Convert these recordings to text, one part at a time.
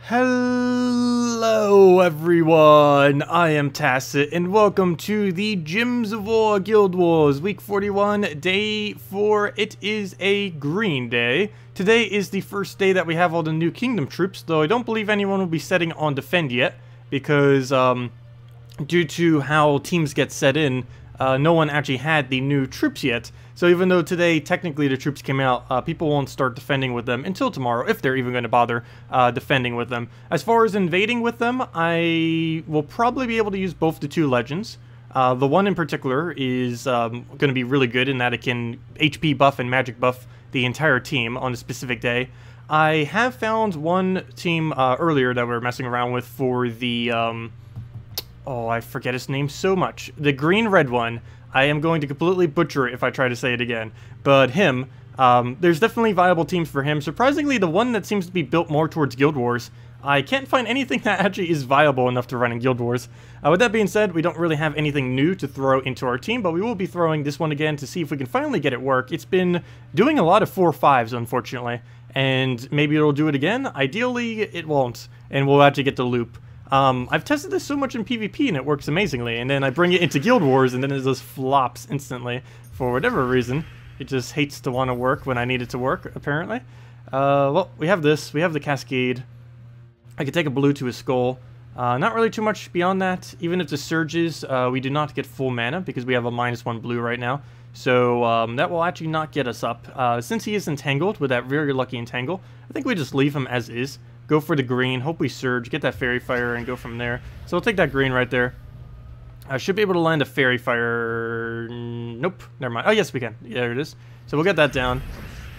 Hello everyone, I am Tacet, and welcome to the Gyms of War Guild Wars, week 41, day 4. It is a green day. Today is the first day that we have all the new kingdom troops, though I don't believe anyone will be setting on defend yet, because due to how teams get set in, no one actually had the new troops yet. So even though today technically the troops came out, people won't start defending with them until tomorrow, if they're even going to bother defending with them. As far as invading with them, I will probably be able to use both the two legends. The one in particular is going to be really good in that it can HP buff and magic buff the entire team on a specific day. I have found one team earlier that we were messing around with for the... oh, I forget his name so much. The green-red one. I am going to completely butcher it if I try to say it again. But him, there's definitely viable teams for him. Surprisingly, the one that seems to be built more towards Guild Wars, I can't find anything that actually is viable enough to run in Guild Wars. With that being said, we don't really have anything new to throw into our team, but we will be throwing this one again to see if we can finally get it work. It's been doing a lot of 4-5s, unfortunately, and maybe it'll do it again. Ideally, it won't, and we'll actually get the loop. I've tested this so much in PvP and it works amazingly, and then I bring it into Guild Wars and then it just flops instantly for whatever reason. It just hates to want to work when I need it to work, apparently. Well, we have this. We have the Cascade. I could take a blue to his skull. Not really too much beyond that. Even if the surges, we do not get full mana because we have a -1 blue right now. So that will actually not get us up. Since he is entangled with that very lucky entangle, I think we just leave him as is. Go for the green, hope we surge, get that fairy fire, and go from there. So we'll take that green right there. I should be able to land a fairy fire. Nope, never mind. Oh, yes, we can. Yeah, there it is. So we'll get that down.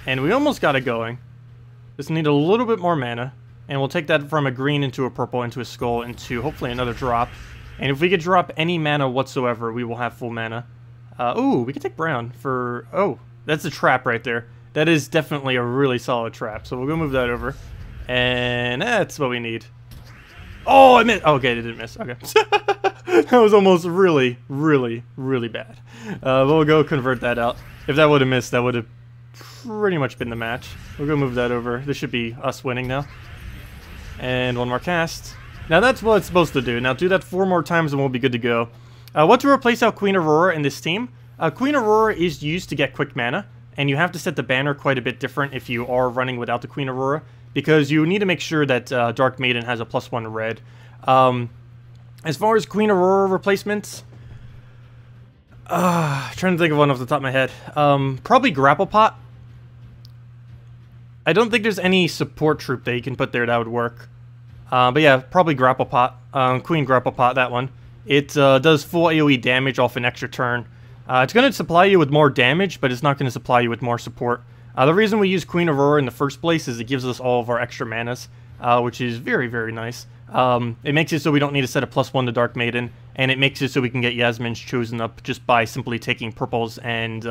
And we almost got it going. Just need a little bit more mana. And we'll take that from a green into a purple, into a skull, into hopefully another drop. And if we could drop any mana whatsoever, we will have full mana. Ooh, we could take brown for... Oh, that's a trap right there. That is definitely a really solid trap. So we'll go move that over. And that's what we need. Oh, I missed. Oh, okay, it didn't miss. Okay. That was almost really, really, really bad. We'll go convert that out. If that would have missed, that would have pretty much been the match. We'll go move that over. This should be us winning now. And one more cast. Now that's what it's supposed to do. Now do that 4 more times and we'll be good to go. What to replace out Queen Aurora in this team? Queen Aurora is used to get quick mana. And you have to set the banner quite a bit different if you are running without the Queen Aurora, because you need to make sure that Dark Maiden has a +1 red. As far as Queen Aurora replacements, trying to think of one off the top of my head. Probably Grapple Pot. I don't think there's any support troop that you can put there that would work. But yeah, probably Grapple Pot. Queen Grapple Pot, that one. It does full AoE damage off an extra turn. It's going to supply you with more damage, but it's not going to supply you with more support. The reason we use Queen Aurora in the first place is it gives us all of our extra manas, which is very, very nice. It makes it so we don't need to set a +1 to Dark Maiden, and it makes it so we can get Yasmin's chosen up just by simply taking purples and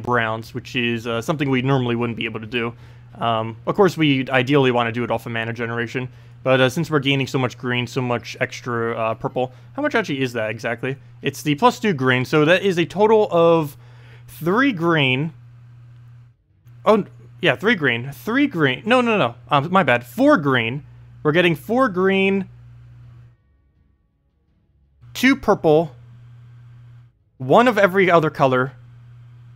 browns, which is something we normally wouldn't be able to do. Of course, we ideally want to do it off of mana generation, but since we're gaining so much green, so much extra purple, how much actually is that exactly? It's the +2 green, so that is a total of 3 green. Oh, yeah, 3 green. 3 green. No. My bad. 4 green. We're getting 4 green, 2 purple, 1 of every other color,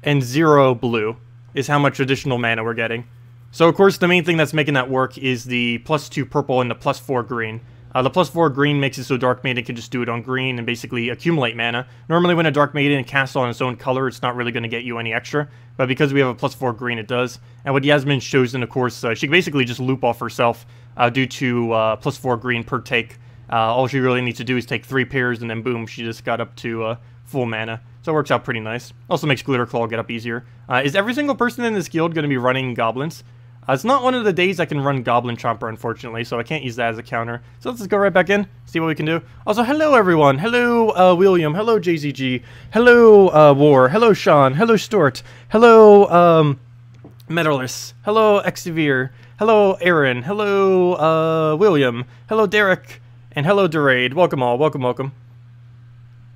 and 0 blue is how much additional mana we're getting. So, of course, the main thing that's making that work is the +2 purple and the +4 green. The +4 green makes it so Dark Maiden can just do it on green and basically accumulate mana. Normally when a Dark Maiden casts on its own color, it's not really going to get you any extra. But because we have a +4 green, it does. And with Yasmin's chosen, of course, she can basically just loop off herself due to +4 green per take. All she really needs to do is take 3 pairs and then boom, she just got up to full mana. So it works out pretty nice. Also makes Glitter Claw get up easier. Is every single person in this guild going to be running goblins? It's not one of the days I can run Goblin Chomper, unfortunately, so I can't use that as a counter. So let's just go right back in, see what we can do. Also, hello everyone. Hello, William. Hello, JZG. Hello, War. Hello, Sean. Hello, Stuart. Hello, Metalist. Hello, Xavier. Hello, Aaron. Hello, William. Hello, Derek. And hello, Deraid. Welcome all. Welcome, welcome.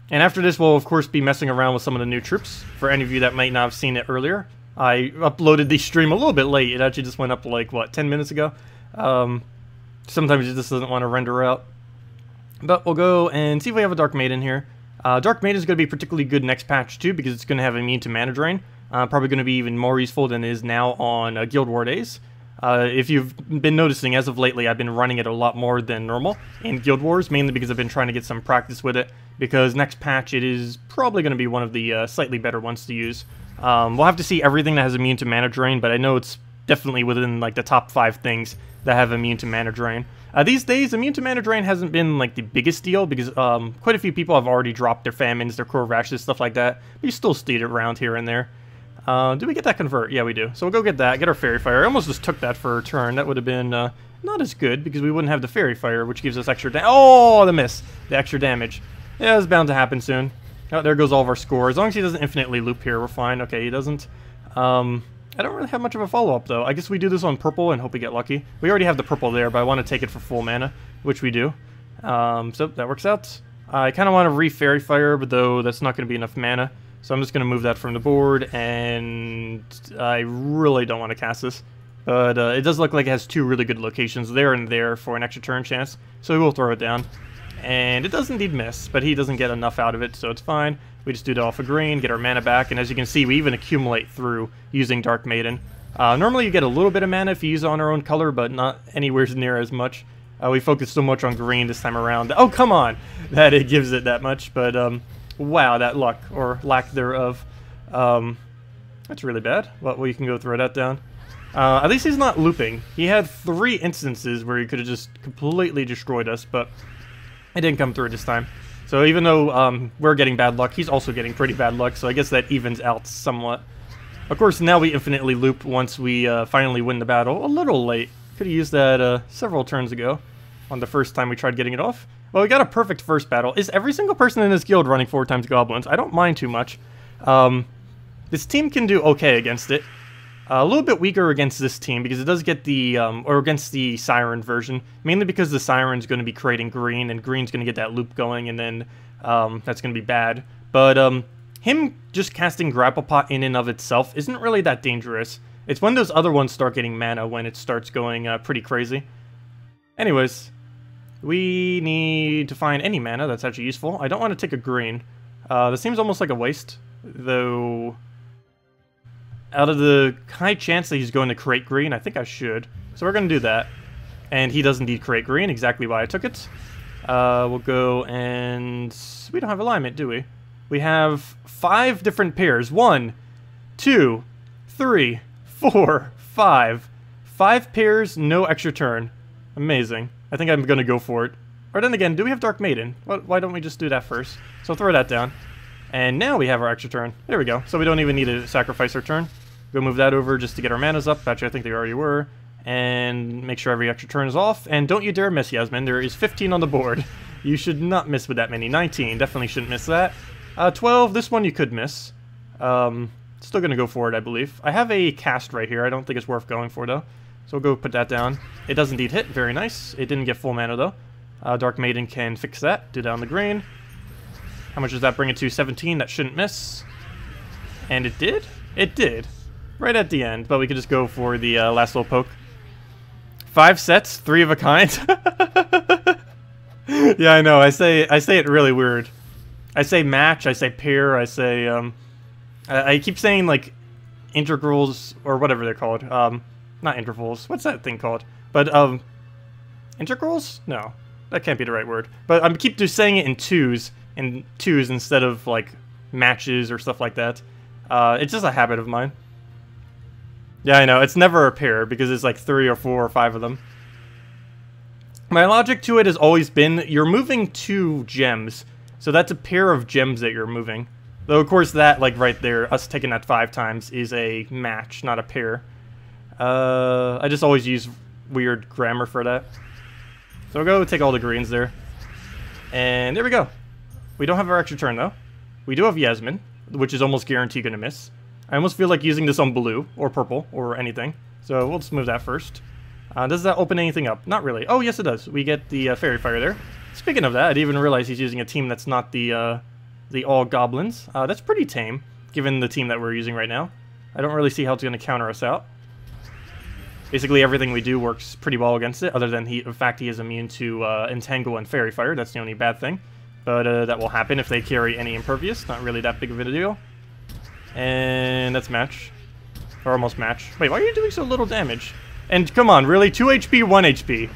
And after this, we'll, of course, be messing around with some of the new troops. For any of you that might not have seen it earlier. I uploaded the stream a little bit late. It actually just went up like, what, 10 minutes ago? Sometimes it just doesn't want to render out. But we'll go and see if we have a Dark Maiden here. Dark Maiden is going to be particularly good next patch too, because it's going to have immune to mana drain. Probably going to be even more useful than it is now on Guild War days. If you've been noticing, as of lately, I've been running it a lot more than normal in Guild Wars, mainly because I've been trying to get some practice with it, because next patch it is probably going to be one of the slightly better ones to use. We'll have to see everything that has immune to mana drain, but I know it's definitely within like the top 5 things that have immune to mana drain. These days, immune to mana drain hasn't been like the biggest deal, because quite a few people have already dropped their famines, their core rashes, stuff like that, but you still see it around here and there. Do we get that convert? Yeah, we do. So we'll go get that, get our Fairy Fire. I almost just took that for a turn. That would have been not as good, because we wouldn't have the Fairy Fire, which gives us extra oh, the miss. The extra damage. Yeah, it's bound to happen soon. Oh, there goes all of our score. As long as he doesn't infinitely loop here, we're fine. Okay, he doesn't. I don't really have much of a follow-up, though. I guess we do this on purple and hope we get lucky. We already have the purple there, but I want to take it for full mana, which we do. So that works out. I kind of want to re-Fairy Fire, but though that's not going to be enough mana. So I'm just going to move that from the board, and I really don't want to cast this. But it does look like it has 2 really good locations there and there for an extra turn chance. So we will throw it down. And it does indeed miss, but he doesn't get enough out of it, so it's fine. We just do it off a green, get our mana back, and as you can see, we even accumulate through using Dark Maiden. Normally you get a little bit of mana if you use it on our own color, but not anywhere near as much. We focus so much on green this time around. Oh, come on! That it gives it that much, but wow, that luck, or lack thereof. That's really bad. Well, we can go throw that down. At least he's not looping. He had 3 instances where he could have just completely destroyed us, but it didn't come through this time. So even though we're getting bad luck, he's also getting pretty bad luck, so I guess that evens out somewhat. Of course, now we infinitely loop once we finally win the battle. A little late. Could have used that several turns ago on the first time we tried getting it off. Well, we got a perfect first battle. Is every single person in this guild running 4 times goblins? I don't mind too much. This team can do okay against it. A little bit weaker against this team because it does get the, or against the Siren version. Mainly because the Siren's going to be creating green, and green's going to get that loop going, and then that's going to be bad. But him just casting Grapple Pot in and of itself isn't really that dangerous. It's when those other ones start getting mana when it starts going pretty crazy. Anyways, we need to find any mana that's actually useful. I don't want to take a green. This seems almost like a waste, though. Out of the high chance that he's going to create green, I think I should. So we're going to do that. And he does indeed create green, exactly why I took it. We'll go and... we don't have alignment, do we? We have 5 different pairs. 1, 2, 3, 4, 5. 5 pairs, no extra turn. Amazing. I think I'm going to go for it. Or then again, do we have Dark Maiden? Why don't we just do that first? So throw that down. And now we have our extra turn. There we go. So we don't even need to sacrifice our turn. Go move that over just to get our manas up. Actually, I think they already were. And make sure every extra turn is off. And don't you dare miss, Yasmin. There is 15 on the board. You should not miss with that many. 19. Definitely shouldn't miss that. 12. This one you could miss. Still going to go for it, I believe. I have a cast right here. I don't think it's worth going for, though. So we'll go put that down. It does indeed hit. Very nice. It didn't get full mana, though. Dark Maiden can fix that. Do down the green. How much does that bring it to? 17. That shouldn't miss. And it did? It did. Right at the end. But we could just go for the last little poke. 5 sets, 3 of a kind. Yeah, I know. I say it really weird. I say match. I say pair. I say I keep saying like integrals or whatever they're called. Not intervals. What's that thing called? But integrals? No, that can't be the right word. But I keep just saying it in twos instead of like matches or stuff like that. It's just a habit of mine. Yeah, I know. It's never a pair because it's like 3 or 4 or 5 of them. My logic to it has always been you're moving 2 gems. So that's a pair of gems that you're moving. Though, of course, that, like, right there, us taking that 5 times is a match, not a pair. I just always use weird grammar for that. So we'll go take all the greens there. And there we go. We don't have our extra turn, though. We do have Yasmin, which is almost guaranteed going to miss. I almost feel like using this on blue, or purple, or anything. So we'll just move that first. Does that open anything up? Not really. Oh, yes, it does. We get the Fairy Fire there. Speaking of that, I didn't even realize he's using a team that's not the all goblins. That's pretty tame, given the team that we're using right now. I don't really see how it's going to counter us out. Basically, everything we do works pretty well against it, other than the fact he is immune to Entangle and Fairy Fire. That's the only bad thing. But that will happen if they carry any Impervious. Not really that big of a deal. And that's match. Or almost match. Wait, why are you doing so little damage? And come on, really? 2 HP, 1 HP.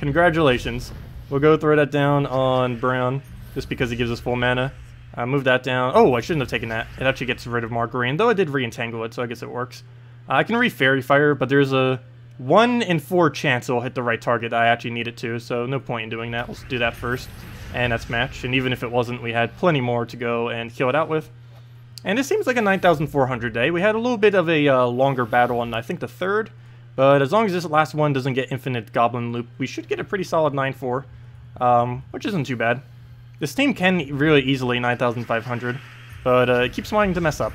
Congratulations. We'll go throw that down on Brown, just because he gives us full mana. Move that down. Oh, I shouldn't have taken that. It actually gets rid of more green, though I did re-entangle it, so I guess it works. I can re-Fairy Fire, but there's a 1 in 4 chance it'll hit the right target I actually need it to, so no point in doing that. Let's do that first. And that's match. And even if it wasn't, we had plenty more to go and kill it out with. And it seems like a 9,400 day. We had a little bit of a longer battle on, I think, the 3rd. But as long as this last one doesn't get infinite Goblin Loop, we should get a pretty solid 9-4, which isn't too bad. This team can really easily 9,500, but it keeps wanting to mess up.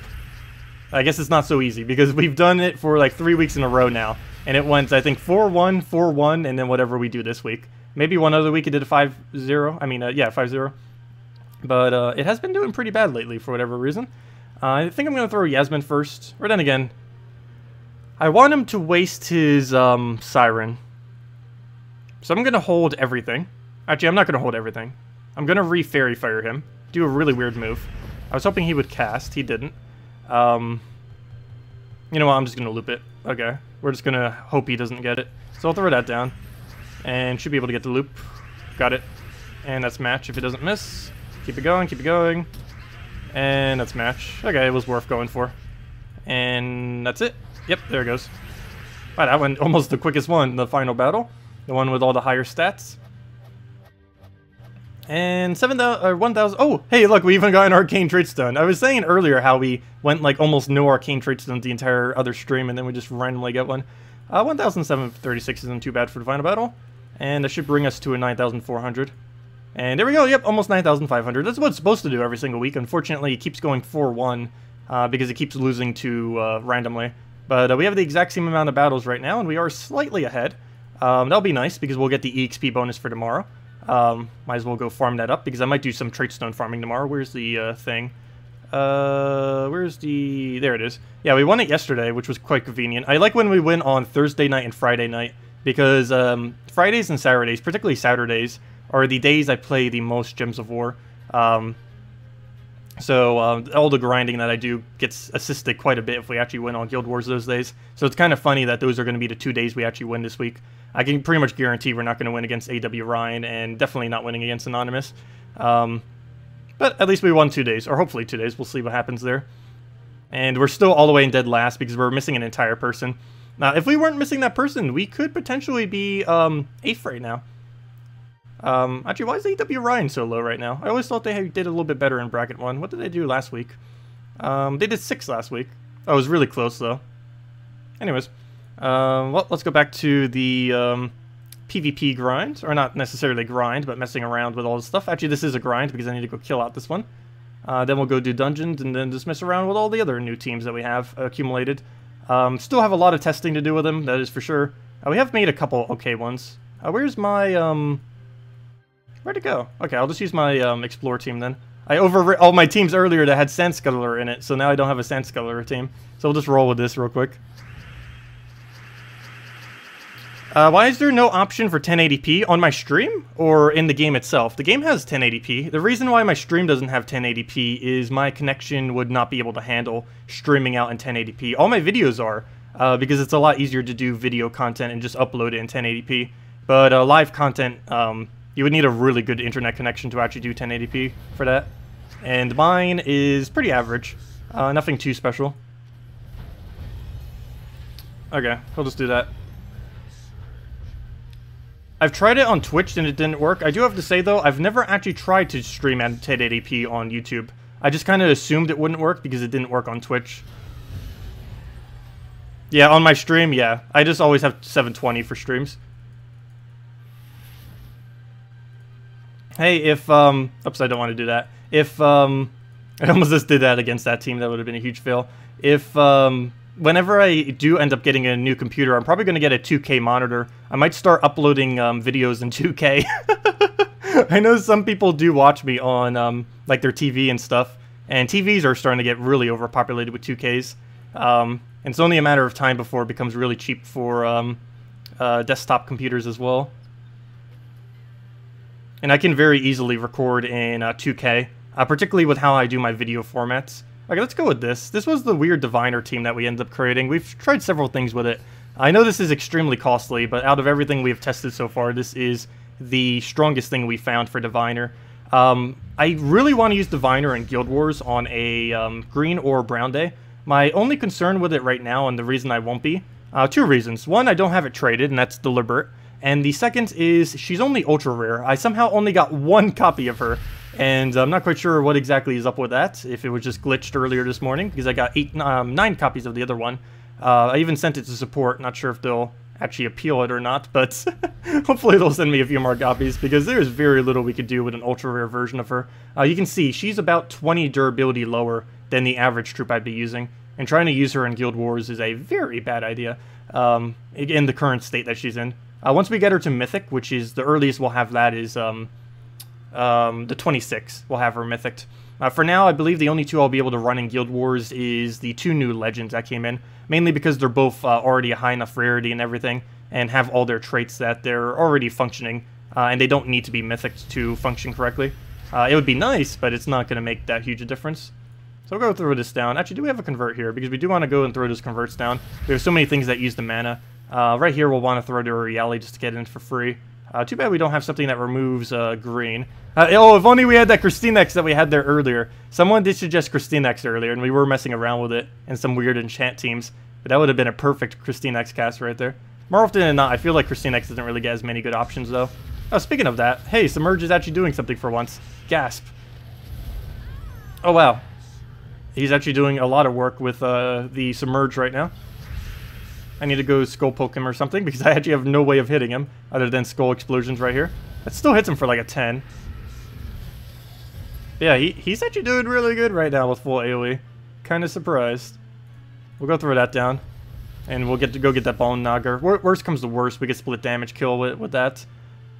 I guess it's not so easy, because we've done it for like 3 weeks in a row now. And it went, I think, 4-1, 4-1, and then whatever we do this week. Maybe one other week it did a 5-0. I mean, yeah, 5-0. But it has been doing pretty bad lately for whatever reason. I think I'm going to throw Yasmin first. Or then again, I want him to waste his Siren. So I'm going to hold everything. Actually, I'm not going to hold everything. I'm going to re-Fairy Fire him. Do a really weird move. I was hoping he would cast. He didn't. You know what? I'm just going to loop it. Okay. We're just going to hope he doesn't get it. So I'll throw that down. And should be able to get the loop. Got it. And that's match if it doesn't miss. Keep it going, keep it going. And that's match. Okay, it was worth going for. And that's it. Yep, there it goes. Wow, that went almost the quickest one in the final battle. The one with all the higher stats. And 7,000 or 1,000. Oh, hey, look, we even got an arcane trait stone. I was saying earlier how we went like almost no arcane trait stones the entire other stream, and then we just randomly get one. 1,736 isn't too bad for the final battle. And that should bring us to a 9,400. And there we go, yep, almost 9,500. That's what it's supposed to do every single week. Unfortunately, it keeps going 4-1 because it keeps losing to randomly. But we have the exact same amount of battles right now, and we are slightly ahead. That'll be nice because we'll get the EXP bonus for tomorrow. Might as well go farm that up because I might do some trait stone farming tomorrow. Where's the thing? Where's the... There it is. Yeah, we won it yesterday, which was quite convenient. I like when we win on Thursday night and Friday night because Fridays and Saturdays, particularly Saturdays, are the days I play the most Gems of War. So all the grinding that I do gets assisted quite a bit if we actually win on Guild Wars those days. So it's kind of funny that those are going to be the 2 days we actually win this week. I can pretty much guarantee we're not going to win against AW Ryan and definitely not winning against Anonymous. But at least we won 2 days, or hopefully 2 days. We'll see what happens there. And we're still all the way in dead last because we're missing an entire person. Now, if we weren't missing that person, we could potentially be 8th right now. Actually, why is AW Ryan so low right now? I always thought they did a little bit better in Bracket 1. What did they do last week? They did 6th last week. Oh, it was really close, though. Anyways, well, let's go back to the PvP grind. Or not necessarily grind, but messing around with all this stuff. Actually, this is a grind because I need to go kill out this one. Then we'll go do dungeons and then just mess around with all the other new teams that we have accumulated. Still have a lot of testing to do with them, that is for sure. We have made a couple okay ones. Where's my... Where'd it go? Okay, I'll just use my Explore team then. I overwrit all my teams earlier that had Sandsculler in it, so now I don't have a Sandsculler team. So we'll just roll with this real quick. Why is there no option for 1080p on my stream or in the game itself? The game has 1080p. The reason why my stream doesn't have 1080p is my connection would not be able to handle streaming out in 1080p. All my videos are, because it's a lot easier to do video content and just upload it in 1080p. But live content... you would need a really good internet connection to actually do 1080p for that. And mine is pretty average. Nothing too special. Okay, we'll just do that. I've tried it on Twitch and it didn't work. I do have to say though, I've never actually tried to stream at 1080p on YouTube. I just kind of assumed it wouldn't work because it didn't work on Twitch. Yeah, on my stream, yeah. I just always have 720 for streams. Hey, if, oops, I don't want to do that. If, I almost just did that against that team, that would have been a huge fail. If, whenever I do end up getting a new computer, I'm probably going to get a 2K monitor. I might start uploading, videos in 2K. I know some people do watch me on, like, their TV and stuff, and TVs are starting to get really overpopulated with 2Ks. And it's only a matter of time before it becomes really cheap for desktop computers as well. And I can very easily record in 2K, particularly with how I do my video formats. Okay, let's go with this. This was the weird diviner team that we ended up creating. We've tried several things with it. I know this is extremely costly, but out of everything we've tested so far, this is the strongest thing we found for diviner. I really want to use diviner in Guild Wars on a green or brown day. My only concern with it right now, and the reason I won't be, two reasons. One, I don't have it traded, and that's deliberate. And the second is she's only ultra rare. I somehow only got one copy of her, and I'm not quite sure what exactly is up with that, if it was just glitched earlier this morning, because I got 9 copies of the other one. I even sent it to support, not sure if they'll actually appeal it or not, but hopefully they'll send me a few more copies, because there's very little we could do with an ultra rare version of her. You can see she's about 20 durability lower than the average troop I'd be using, and trying to use her in Guild Wars is a very bad idea in the current state that she's in. Once we get her to Mythic, which is the earliest we'll have that is the 26th, we'll have her Mythic. For now, I believe the only two I'll be able to run in Guild Wars is the 2 new Legends that came in, mainly because they're both already a high enough rarity and everything, and have all their traits that they're already functioning, and they don't need to be Mythic to function correctly. It would be nice, but it's not going to make that huge a difference. So we'll go throw this down. Actually, do we have a convert here? Because we do want to go and throw those converts down. There's so many things that use the mana. Right here, we'll want to throw to a Reali just to get in for free. Too bad we don't have something that removes green. Oh, if only we had that KrissTigger that we had there earlier. Someone did suggest KrissTigger earlier, and we were messing around with it in some weird enchant teams. But that would have been a perfect KrissTigger cast right there. More often than not, I feel like KrissTigger doesn't really get as many good options, though. Oh, speaking of that, hey, Submerge is actually doing something for once. Gasp. Oh, wow. He's actually doing a lot of work with the Submerge right now. I need to go skull poke him or something, because I actually have no way of hitting him other than skull explosions right here. That still hits him for like a 10. Yeah, he's actually doing really good right now with full AoE. Kind of surprised. We'll go throw that down, and we'll get to go get that Bone Nogger. Worst comes to worst, we get split damage kill with that.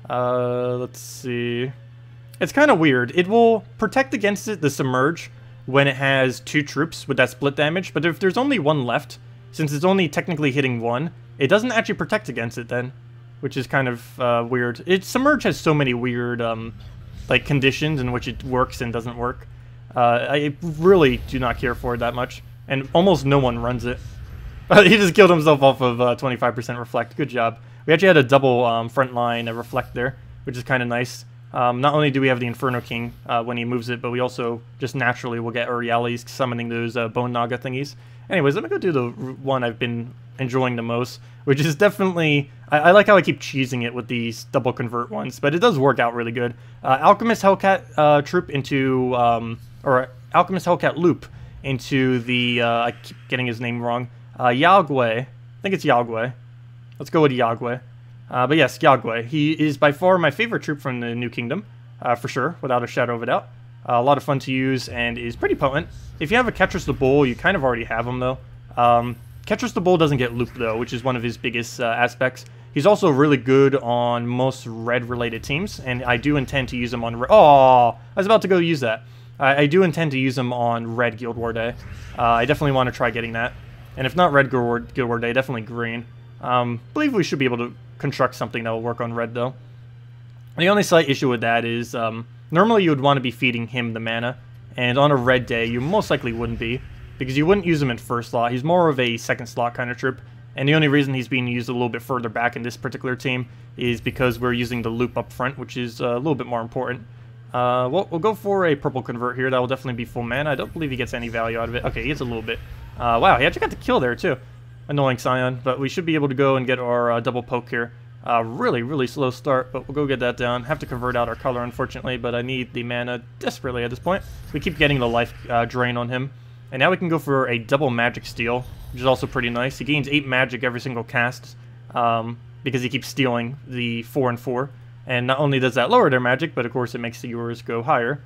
Let's see. It's kind of weird. It will protect against it, the Submerge, when it has 2 troops with that split damage, but if there's only 1 left, since it's only technically hitting 1, it doesn't actually protect against it then, which is kind of weird. Submerge has so many weird like conditions in which it works and doesn't work. I really do not care for it that much, and almost no one runs it. He just killed himself off of 25% reflect. Good job. We actually had a double front line reflect there, which is kind of nice. Not only do we have the Inferno King when he moves it, but we also just naturally will get Uriali's summoning those Bone Naga thingies. Anyways, let me go do the one I've been enjoying the most, which is definitely... I like how I keep cheesing it with these double convert ones, but it does work out really good. Alchemist Hellcat troop into... or Alchemist Hellcat loop into the... I keep getting his name wrong. Yagwe. I think it's Yagwe. Let's go with Yagwe. But yes, Yagwe. He is by far my favorite troop from the New Kingdom, for sure, without a shadow of a doubt. A lot of fun to use and is pretty potent. If you have a Ketris the Bull, you kind of already have him, though. Ketris the Bull doesn't get looped, though, which is one of his biggest aspects. He's also really good on most red-related teams, and I do intend to use him on... Oh, I was about to go use that. I do intend to use him on Red Guild War Day. I definitely want to try getting that. And if not Red Guild War Day, definitely Green. Believe we should be able to construct something that will work on Red, though. The only slight issue with that is... normally you would want to be feeding him the mana, and on a red day you most likely wouldn't be, because you wouldn't use him in first slot. He's more of a second slot kind of troop, and the only reason he's being used a little bit further back in this particular team is because we're using the loop up front, which is a little bit more important. We'll go for a purple convert here. That will definitely be full mana. I don't believe he gets any value out of it. Okay, he gets a little bit. Wow, he actually got the kill there too. Annoying Scion, but we should be able to go and get our double poke here. Really slow start, but we'll go get that down. Have to convert out our color, unfortunately, but I need the mana desperately at this point. We keep getting the life drain on him. And now we can go for a double magic steal, which is also pretty nice. He gains 8 magic every single cast, because he keeps stealing the 4 and 4. And not only does that lower their magic, but of course it makes the yours go higher.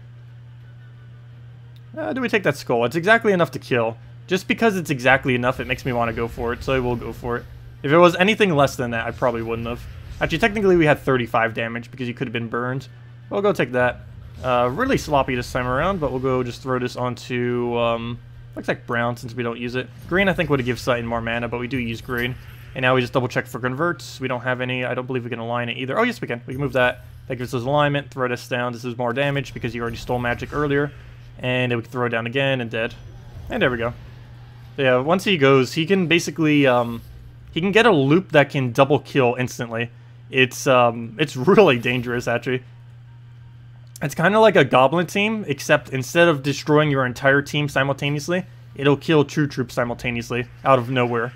Do we take that skull? It's exactly enough to kill. Just because it's exactly enough, it makes me want to go for it, so I will go for it. If it was anything less than that, I probably wouldn't have. Actually, technically we had 35 damage because you could have been burned. We'll go take that. Really sloppy this time around, but we'll go just throw this onto Looks like brown since we don't use it. Green I think would have given Titan more mana, but we do use green. And now we just double check for converts. We don't have any. I don't believe we can align it either. Oh yes we can. We can move that. That gives us alignment. Throw this down. This is more damage because you already stole magic earlier. And then we can throw it down again and dead. And there we go. Yeah, once he goes, he can basically he can get a loop that can double kill instantly. It's really dangerous actually. It's kind of like a goblin team, except instead of destroying your entire team simultaneously, it'll kill 2 troops simultaneously out of nowhere,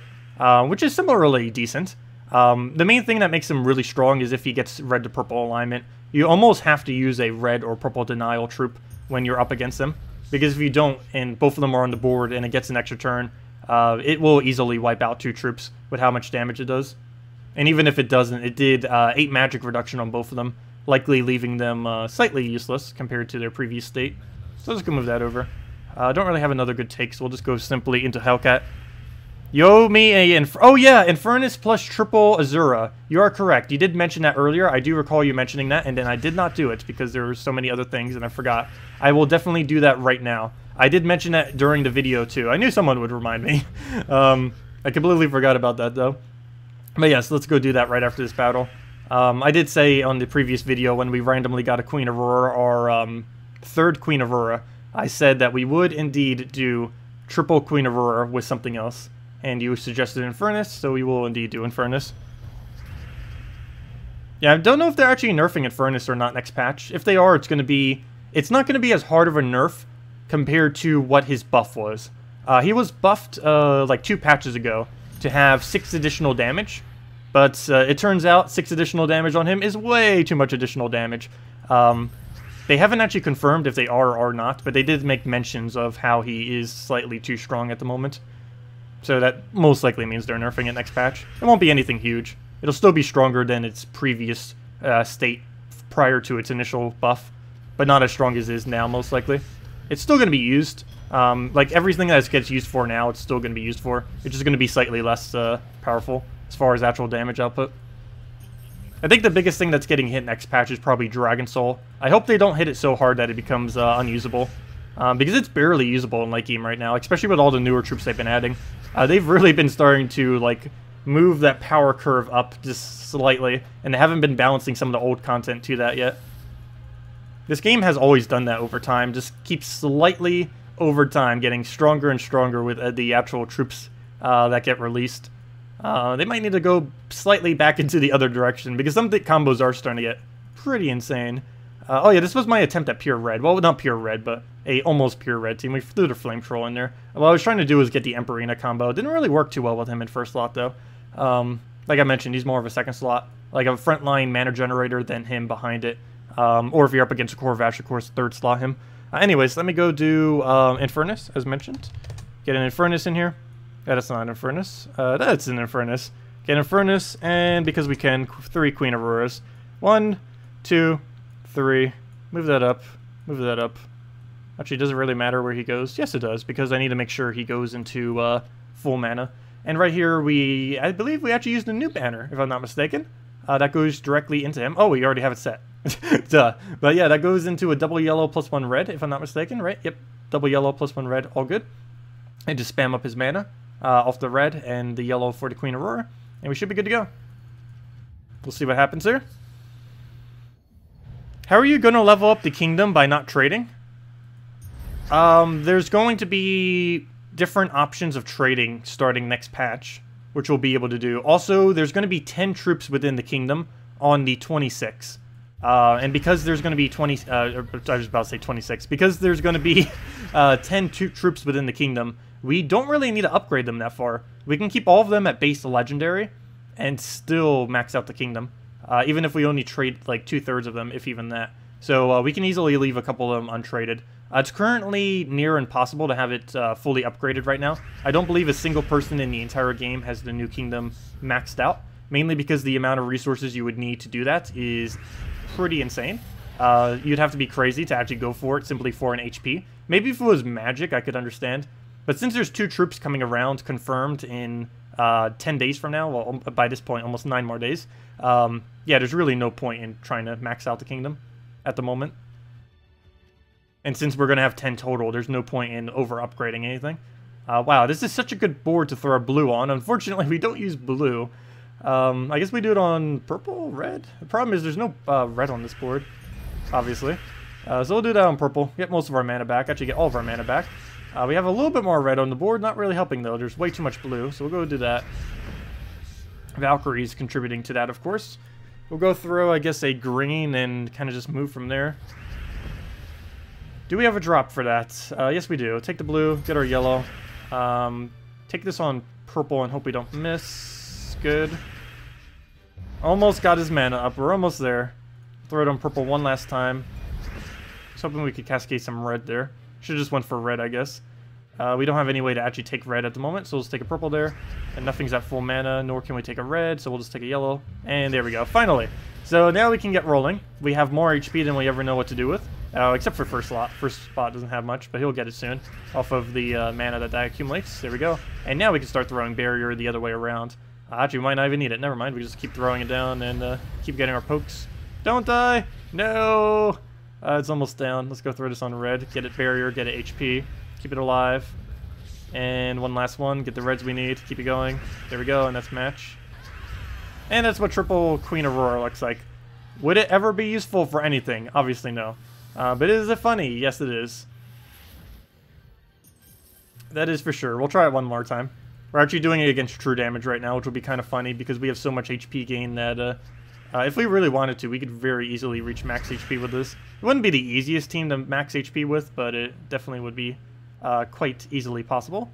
which is similarly decent. The main thing that makes him really strong is if he gets red to purple alignment. You almost have to use a red or purple denial troop when you're up against him, because if you don't and both of them are on the board and it gets an extra turn, it will easily wipe out 2 troops with how much damage it does. And even if it doesn't, it did 8 magic reduction on both of them, likely leaving them slightly useless compared to their previous state. So let's go move that over. Don't really have another good take, so we'll just go simply into Hellcat. Yo, me a oh yeah, Infernus plus triple Azura. You are correct. You did mention that earlier. I do recall you mentioning that, and then I did not do it because there were so many other things and I forgot. I will definitely do that right now. I did mention that during the video too. I knew someone would remind me. I completely forgot about that though. But yes, let's go do that right after this battle. I did say on the previous video when we randomly got a Queen Aurora, our third Queen Aurora, I said that we would indeed do triple Queen Aurora with something else. And you suggested Infernus, so we will indeed do Infernus. Yeah, I don't know if they're actually nerfing Infernus or not next patch. If they are, it's not going to be as hard of a nerf compared to what his buff was. He was buffed like 2 patches ago to have 6 additional damage. But it turns out 6 additional damage on him is way too much additional damage. They haven't actually confirmed if they are or not, but they did make mentions of how he is slightly too strong at the moment. So that most likely means they're nerfing it next patch. It won't be anything huge. It'll still be stronger than its previous state prior to its initial buff, but not as strong as it is now, most likely. It's still going to be used. Like everything that it gets used for now, it's still going to be used for. It's just going to be slightly less powerful as far as actual damage output. I think the biggest thing that's getting hit next patch is probably Dragon Soul. I hope they don't hit it so hard that it becomes unusable. Because it's barely usable in late game right now, especially with all the newer troops they've been adding. They've really been starting to like move that power curve up just slightly, and they haven't been balancing some of the old content to that yet. This game has always done that over time, just keeps slightly over time getting stronger and stronger with the actual troops that get released. They might need to go slightly back into the other direction, because some of the combos are starting to get pretty insane. Oh yeah, this was my attempt at pure red. Well, not pure red, but a almost pure red team. We threw the Flame Troll in there. What I was trying to do was get the Emperina combo. It didn't really work too well with him in first slot, though. Like I mentioned, he's more of a second slot. Like a frontline mana generator than him behind it. Or if you're up against a Corvash, of course, third slot him. Anyways, let me go do Infernus, as mentioned. Get an Infernus in here. That's not an Infernus. That's an Infernus. Get an Infernus, and because we can, 3 Queen Auroras. 1, 2, 3. Move that up. Move that up. Actually, does it really matter where he goes? Yes, it does, because I need to make sure he goes into full mana. And right here, I believe we actually used a new banner, if I'm not mistaken. That goes directly into him. Oh, we already have it set. Duh. But yeah, that goes into a double yellow plus 1 red, if I'm not mistaken, right? Yep. Double yellow plus 1 red, all good. And just spam up his mana off the red and the yellow for the Queen Aurora. And we should be good to go. We'll see what happens there. How are you going to level up the kingdom by not trading? There's going to be different options of trading starting next patch, which we'll be able to do. Also, there's going to be 10 troops within the kingdom on the 26. And because there's going to be 20, I was about to say 26, because there's going to be 10 troops within the kingdom, we don't really need to upgrade them that far. We can keep all of them at base legendary and still max out the kingdom. Even if we only trade like 2/3 of them, if even that. So we can easily leave a couple of them untraded. It's currently near impossible to have it fully upgraded right now. I don't believe a single person in the entire game has the new kingdom maxed out, mainly because the amount of resources you would need to do that is pretty insane. You'd have to be crazy to actually go for it simply for an HP. Maybe if it was magic, I could understand. But since there's 2 troops coming around confirmed in 10 days from now, well, by this point, almost 9 more days, yeah, there's really no point in trying to max out the kingdom at the moment. And since we're going to have 10 total, there's no point in over-upgrading anything. Wow, this is such a good board to throw our blue on. Unfortunately, we don't use blue. I guess we do it on purple, red? The problem is there's no red on this board, obviously. So we'll do that on purple. Get most of our mana back. Actually, get all of our mana back. We have a little bit more red on the board. Not really helping, though. There's way too much blue, so we'll go do that. Valkyrie's contributing to that, of course. We'll go through, I guess, a green and kind of just move from there. Do we have a drop for that? Yes, we do. Take the blue, get our yellow. Take this on purple and hope we don't miss. Good. Almost got his mana up. We're almost there. Throw it on purple one last time. Just hoping we could cascade some red there. Should've just went for red, I guess. We don't have any way to actually take red at the moment, so we'll just take a purple there. And nothing's at full mana, nor can we take a red, so we'll just take a yellow. And there we go, finally. So now we can get rolling. We have more HP than we ever know what to do with. Except for first slot. First spot doesn't have much, but he'll get it soon. Off of the mana that accumulates. There we go. And now we can start throwing barrier the other way around. Actually, we might not even need it. Never mind. We just keep throwing it down and keep getting our pokes. Don't die! No! It's almost down. Let's go throw this on red. Get it barrier, get it HP. Keep it alive. And one last one. Get the reds we need. Keep it going. There we go, and that's match. And that's what triple Queen Aurora looks like. Would it ever be useful for anything? Obviously no. But is it funny? Yes, it is. That is for sure. We'll try it one more time. We're actually doing it against true damage right now, which will be kind of funny because we have so much HP gain that if we really wanted to, we could very easily reach max HP with this. It wouldn't be the easiest team to max HP with, but it definitely would be quite easily possible.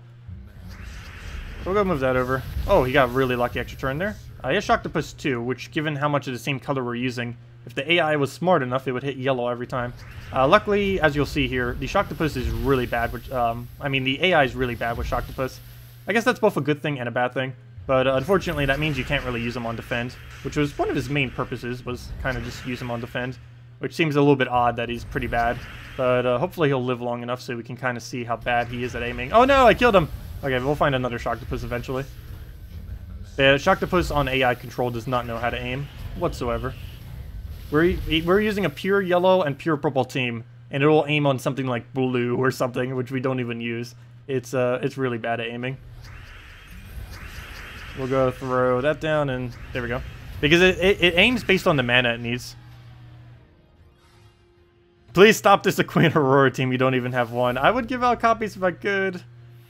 We'll go move that over. Oh, he got really lucky extra turn there. He has Shocktopus too, which given how much of the same color we're using, if the AI was smart enough, it would hit yellow every time. Luckily, as you'll see here, the Shocktopus is really bad with, I mean, the AI is really bad with Shocktopus. I guess that's both a good thing and a bad thing. But unfortunately, that means you can't really use him on defend, which was one of his main purposes, was kind of just use him on defend, which seems a little bit odd that he's pretty bad. But hopefully he'll live long enough so we can kind of see how bad he is at aiming. Oh no, I killed him! Okay, we'll find another Shocktopus eventually. The Shocktopus on AI control does not know how to aim whatsoever. We're using a pure yellow and pure purple team, and it'll aim on something like blue or something, which we don't even use. It's really bad at aiming. We'll go throw that down, and there we go. Because it aims based on the mana it needs. Please stop this Queen Aurora team. You don't even have one. I would give out copies if I could,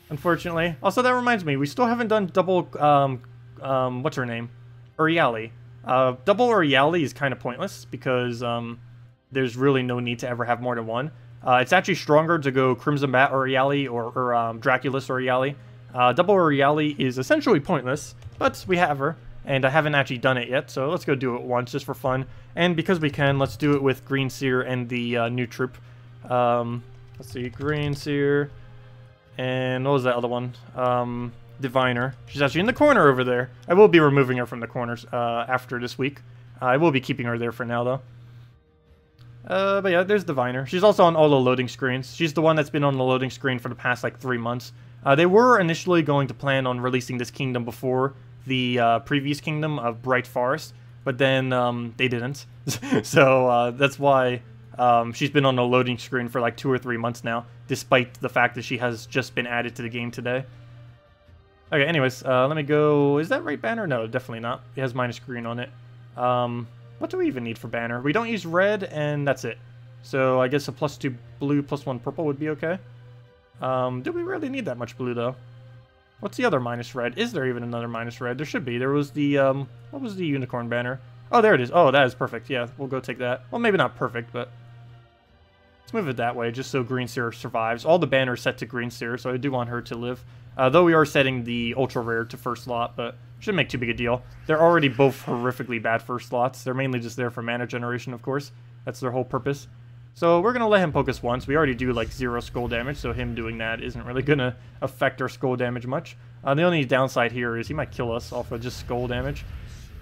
unfortunately. Also, that reminds me, we still haven't done double, what's her name? Uriali. Double Uriali is kind of pointless because there's really no need to ever have more than one. It's actually stronger to go Crimson Bat Uriali or Draculus Uriali. Double Uriali is essentially pointless, but we have her, and I haven't actually done it yet, so let's go do it once just for fun. And because we can, let's do it with Green Seer and the new troop. Let's see, Green Seer, and what was that other one? Diviner. She's actually in the corner over there. I will be removing her from the corners after this week. I will be keeping her there for now, though. But yeah, there's Diviner. She's also on all the loading screens. She's the one that's been on the loading screen for the past, like, 3 months. They were initially going to plan on releasing this kingdom before the previous kingdom of Bright Forest, but then they didn't. So that's why she's been on the loading screen for like 2 or 3 months now, despite the fact that she has just been added to the game today. Okay, anyways, let me go... Is that right banner? No, definitely not. It has minus green on it. What do we even need for banner? We don't use red, and that's it. So I guess a +2 blue, +1 purple would be okay. Do we really need that much blue, though? What's the other minus red? Is there even another minus red? There should be. There was the, what was the unicorn banner? Oh, there it is. Oh, that is perfect. Yeah, we'll go take that. Well, maybe not perfect, but... Let's move it that way, just so Green Seer survives. All the banners set to Green Seer, so I do want her to live. Though we are setting the ultra rare to first slot, but shouldn't make too big a deal. They're already both horrifically bad first slots. They're mainly just there for mana generation, of course. That's their whole purpose. So we're going to let him poke us once. We already do like 0 skull damage, so him doing that isn't really going to affect our skull damage much. The only downside here is he might kill us off of just skull damage.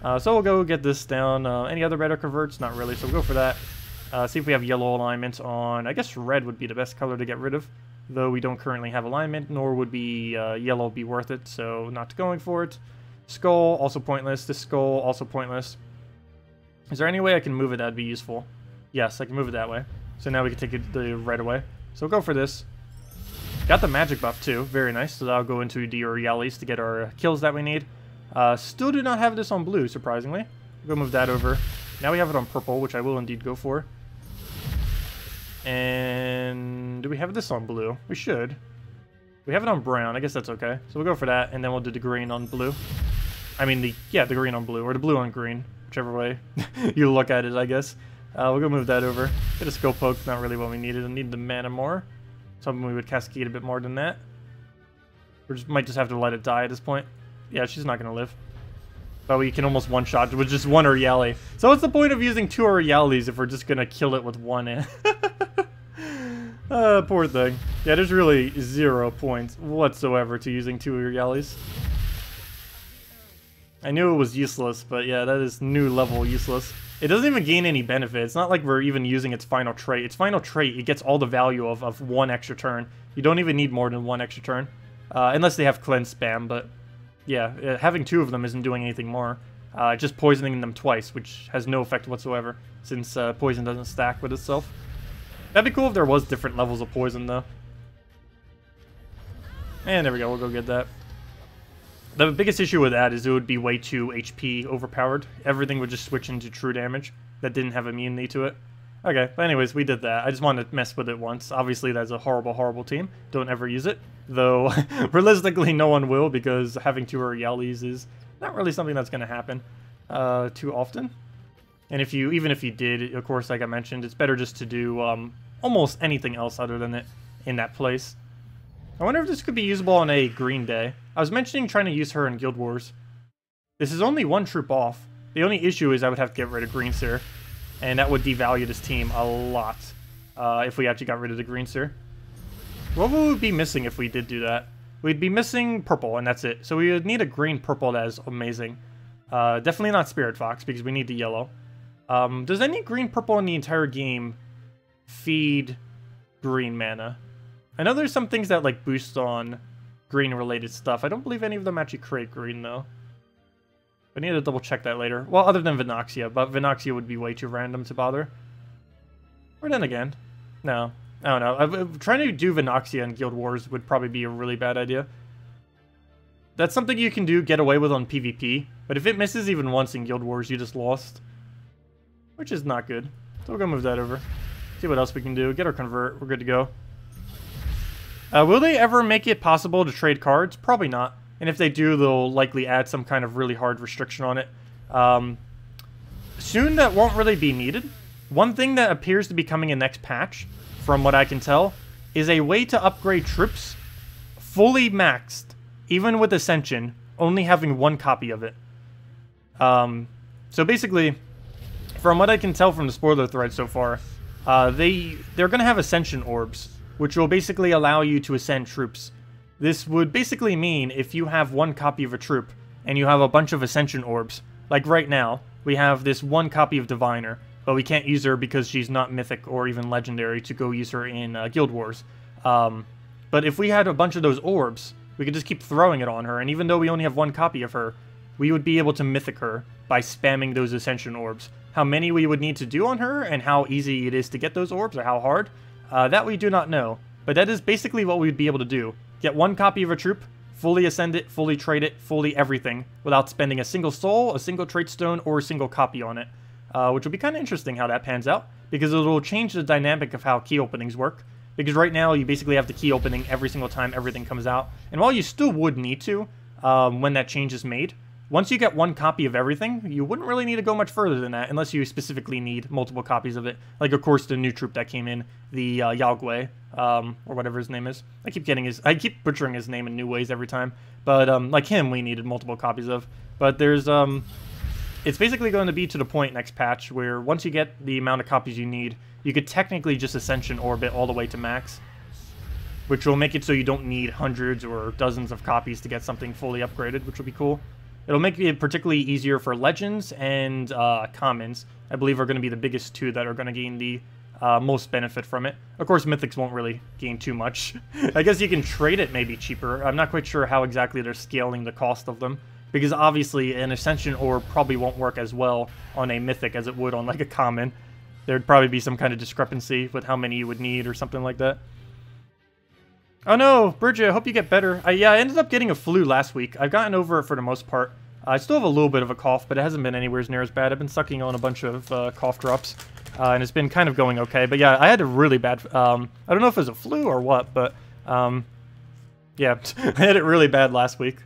So we'll go get this down. Any other better converts? Not really, so we'll go for that. See if we have yellow alignment on... I guess red would be the best color to get rid of, though we don't currently have alignment, nor would be yellow be worth it, so not going for it. Skull, also pointless. This skull, also pointless. Is there any way I can move it that would be useful? Yes, I can move it that way. So now we can take it the right away. So we'll go for this. Got the magic buff too, very nice. So that'll go into the Realis to get our kills that we need. Still do not have this on blue, surprisingly. We'll go move that over. Now we have it on purple, which I will indeed go for. And do we have this on blue? We should. We have it on brown. I guess that's okay. So we'll go for that, and then we'll do the green on blue. I mean, the green on blue, or the blue on green, whichever way you look at it, I guess. We'll go move that over. Get a skill poke, not really what we needed. I need the mana more. Something we would cascade a bit more than that. We might just have to let it die at this point. Yeah, she's not going to live. But we can almost one-shot with just one Oriali. So what's the point of using 2 Orialis if we're just going to kill it with one? Poor thing. Yeah, there's really 0 points whatsoever to using 2 Orialis. I knew it was useless, but yeah, that is new level useless. It doesn't even gain any benefit. It's not like we're even using its final trait. Its final trait, it gets all the value of 1 extra turn. You don't even need more than 1 extra turn. Unless they have cleanse spam, but yeah, having 2 of them isn't doing anything more. Just poisoning them twice, which has no effect whatsoever, since poison doesn't stack with itself. That'd be cool if there was different levels of poison, though. And there we go, we'll go get that. The biggest issue with that is it would be way too HP overpowered. Everything would just switch into true damage that didn't have immunity to it. Okay, but anyways, we did that. I just wanted to mess with it once. Obviously, that's a horrible, horrible team. Don't ever use it. Though, realistically, no one will, because having 2 Orialis is not really something that's going to happen too often. And even if you did, of course, like I mentioned, it's better just to do almost anything else other than it in that place. I wonder if this could be usable on a green day. I was mentioning trying to use her in Guild Wars. This is only 1 troop off. The only issue is I would have to get rid of Greenseer, and that would devalue this team a lot if we actually got rid of the Greenseer. What would we be missing if we did do that? We'd be missing purple, and that's it. So we would need a green-purple that is amazing. Definitely not Spirit Fox, because we need the yellow. Does any green-purple in the entire game feed green mana? I know there's some things that like boost on green-related stuff. I don't believe any of them actually create green, though. I need to double-check that later. Well, other than Vinoxia, but Vinoxia would be way too random to bother. Or then again, no. I don't know. Trying to do Vinoxia in Guild Wars would probably be a really bad idea. That's something you can get away with on PvP, but if it misses even once in Guild Wars, you just lost. Which is not good. So we're gonna move that over. See what else we can do. Get our convert. We're good to go. Will they ever make it possible to trade cards? Probably not. And if they do, they'll likely add some kind of really hard restriction on it. Soon that won't really be needed. One thing that appears to be coming in next patch, from what I can tell, is a way to upgrade troops fully maxed, even with Ascension, only having 1 copy of it. So basically, from what I can tell from the spoiler thread so far, they're going to have Ascension Orbs, which will basically allow you to ascend troops. This would basically mean if you have 1 copy of a troop, and you have a bunch of Ascension Orbs, like right now, we have this 1 copy of Diviner, but we can't use her because she's not Mythic or even Legendary to go use her in Guild Wars. But if we had a bunch of those orbs, we could just keep throwing it on her, and even though we only have 1 copy of her, we would be able to Mythic her by spamming those Ascension Orbs. How many we would need to do on her, and how easy it is to get those orbs, or how hard, that we do not know. But that is basically what we'd be able to do. Get 1 copy of a troop, fully ascend it, fully trade it, fully everything, without spending a single soul, a single trait stone, or a single copy on it. Which will be kind of interesting how that pans out, because it will change the dynamic of how key openings work. Because right now, you basically have the key opening every single time everything comes out. And while you still would need to, when that change is made, once you get 1 copy of everything, you wouldn't really need to go much further than that, unless you specifically need multiple copies of it. Like, of course, the new troop that came in, the Yagwe, or whatever his name is. I keep butchering his name in new ways every time. But, like him, we needed multiple copies of. But there's, it's basically going to be to the point next patch where once you get the amount of copies you need, you could technically just Ascension Orbit all the way to max. Which will make it so you don't need hundreds or dozens of copies to get something fully upgraded, which will be cool. It'll make it particularly easier for Legends and Commons. I believe are going to be the biggest 2 that are going to gain the most benefit from it. Of course, Mythics won't really gain too much. I guess you can trade it maybe cheaper. I'm not quite sure how exactly they're scaling the cost of them. Because obviously an Ascension Orb probably won't work as well on a Mythic as it would on like a Common. there'd probably be some kind of discrepancy with how many you would need or something like that. Oh no, Bridget, I hope you get better. Yeah, I ended up getting a flu last week. I've gotten over it for the most part. I still have a little bit of a cough, but it hasn't been anywhere near as bad. I've been sucking on a bunch of cough drops, and it's been kind of going okay. But yeah, I had a really bad, I don't know if it was a flu or what, but yeah, I had it really bad last week.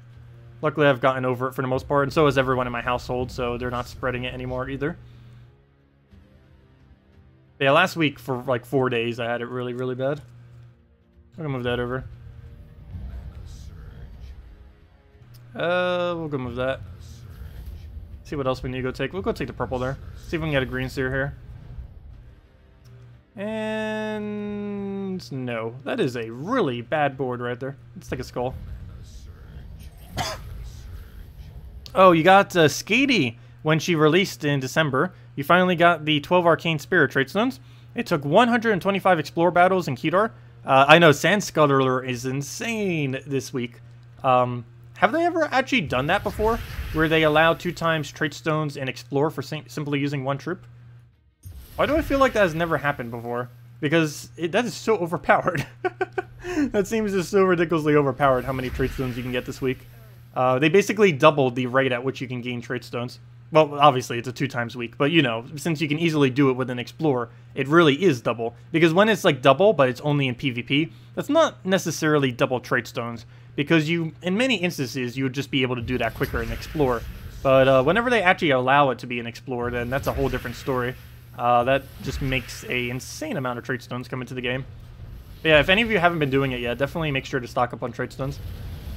Luckily, I've gotten over it for the most part, and so has everyone in my household, so they're not spreading it anymore either. But yeah, last week for like 4 days, I had it really, really bad. I'm gonna move that over. We'll go move that. See what else we need to go take. We'll go take the purple there. See if we can get a green seer here. And no, that is a really bad board right there. Let's take a skull. Oh, you got Skady when she released in December. You finally got the 12 Arcane Spirit Trait Stones. It took 125 Explore battles in Kedar. I know Sand Scuttler is insane this week. Have they ever actually done that before? Where they allow 2 times Trait Stones and Explore for simply using 1 troop? Why do I feel like that has never happened before? Because that is so overpowered. That seems just so ridiculously overpowered how many Trait Stones you can get this week. They basically doubled the rate at which you can gain Trait Stones. Well, obviously, it's a 2 times week, but, you know, since you can easily do it with an Explore, it really is double. Because when it's, like, double, but it's only in PvP, that's not necessarily double Trait Stones. Because you, in many instances, you would just be able to do that quicker in Explore. But whenever they actually allow it to be an Explore, then that's a whole different story. That just makes an insane amount of Trait Stones come into the game. But yeah, if any of you haven't been doing it yet, definitely make sure to stock up on Trait Stones.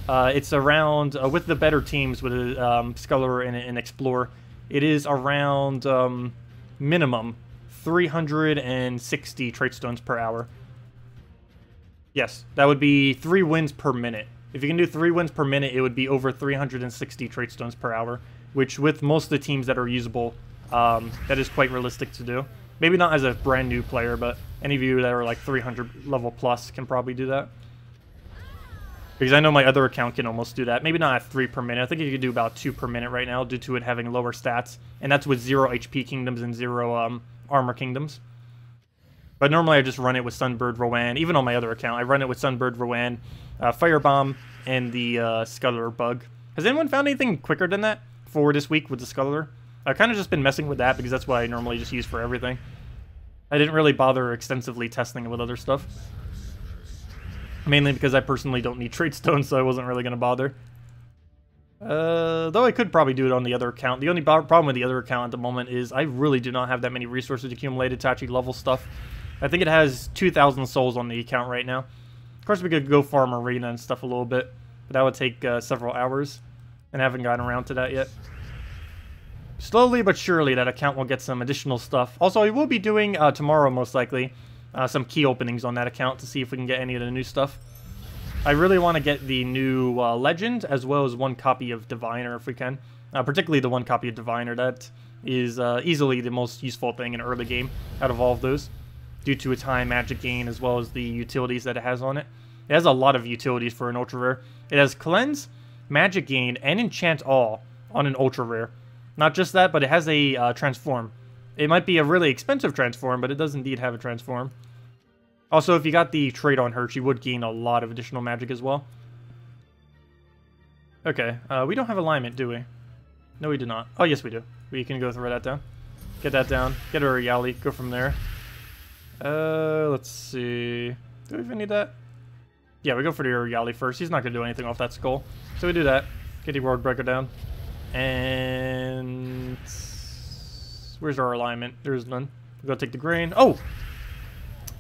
It's around, with the better teams, with a Sculler and an Explore, it is around minimum 360 Trait Stones per hour. Yes, that would be 3 wins per minute. If you can do 3 wins per minute, it would be over 360 Trait Stones per hour, which with most of the teams that are usable, that is quite realistic to do. Maybe not as a brand new player, but any of you that are like 300 level plus can probably do that. Because I know my other account can almost do that. Maybe not at 3 per minute. I think you can do about 2 per minute right now due to it having lower stats. And that's with 0 HP kingdoms and 0 armor kingdoms. But normally I just run it with Sunbird, Rowan. Even on my other account, I run it with Sunbird, Rowan, Firebomb, and the Scuttler bug. Has anyone found anything quicker than that for this week with the Scuttler? I've kind of just been messing with that because that's what I normally just use for everything. I didn't really bother extensively testing it with other stuff. Mainly because I personally don't need Trait Stones, so I wasn't really going to bother. Though I could probably do it on the other account. The only problem with the other account at the moment is I really do not have that many resources accumulated to actually level stuff. I think it has 2,000 souls on the account right now. Of course, we could go farm arena and stuff a little bit, but that would take several hours, and I haven't gotten around to that yet. Slowly but surely, that account will get some additional stuff. Also, I will be doing, tomorrow most likely, some key openings on that account to see if we can get any of the new stuff. I really want to get the new Legend, as well as 1 copy of Diviner if we can. Particularly the 1 copy of Diviner. That is easily the most useful thing in early game out of all of those, due to its high magic gain as well as the utilities that it has on it. It has a lot of utilities for an ultra rare. It has Cleanse, Magic Gain, and Enchant All on an ultra rare. Not just that, but it has a Transform. It might be a really expensive Transform, but it does indeed have a Transform. Also, if you got the trait on her, she would gain a lot of additional magic as well. Okay, we don't have alignment, do we? No, we do not. Oh, yes, we do. We can go throw that down. Get that down. Get her a Yali. Go from there. Let's see. Do we even need that? Yeah, we go for the Yali first. He's not going to do anything off that skull. So we do that. Get the Road Breaker down. And... where's our alignment? There's none. We go take the grain. Oh!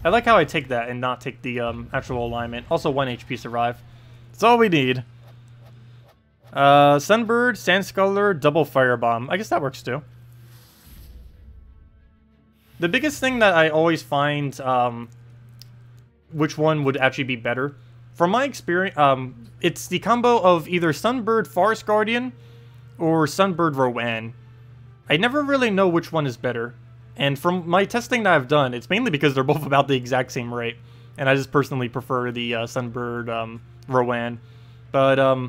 I like how I take that and not take the actual alignment. Also 1 HP survive. That's all we need. Sunbird, Sandsculler, double Firebomb. I guess that works too. The biggest thing that I always find which one would actually be better, from my experience, it's the combo of either Sunbird Forest Guardian or Sunbird Rowan. I never really know which one is better. And from my testing that I've done, it's mainly because they're both about the exact same rate. And I just personally prefer the Sunbird Rowan. But, I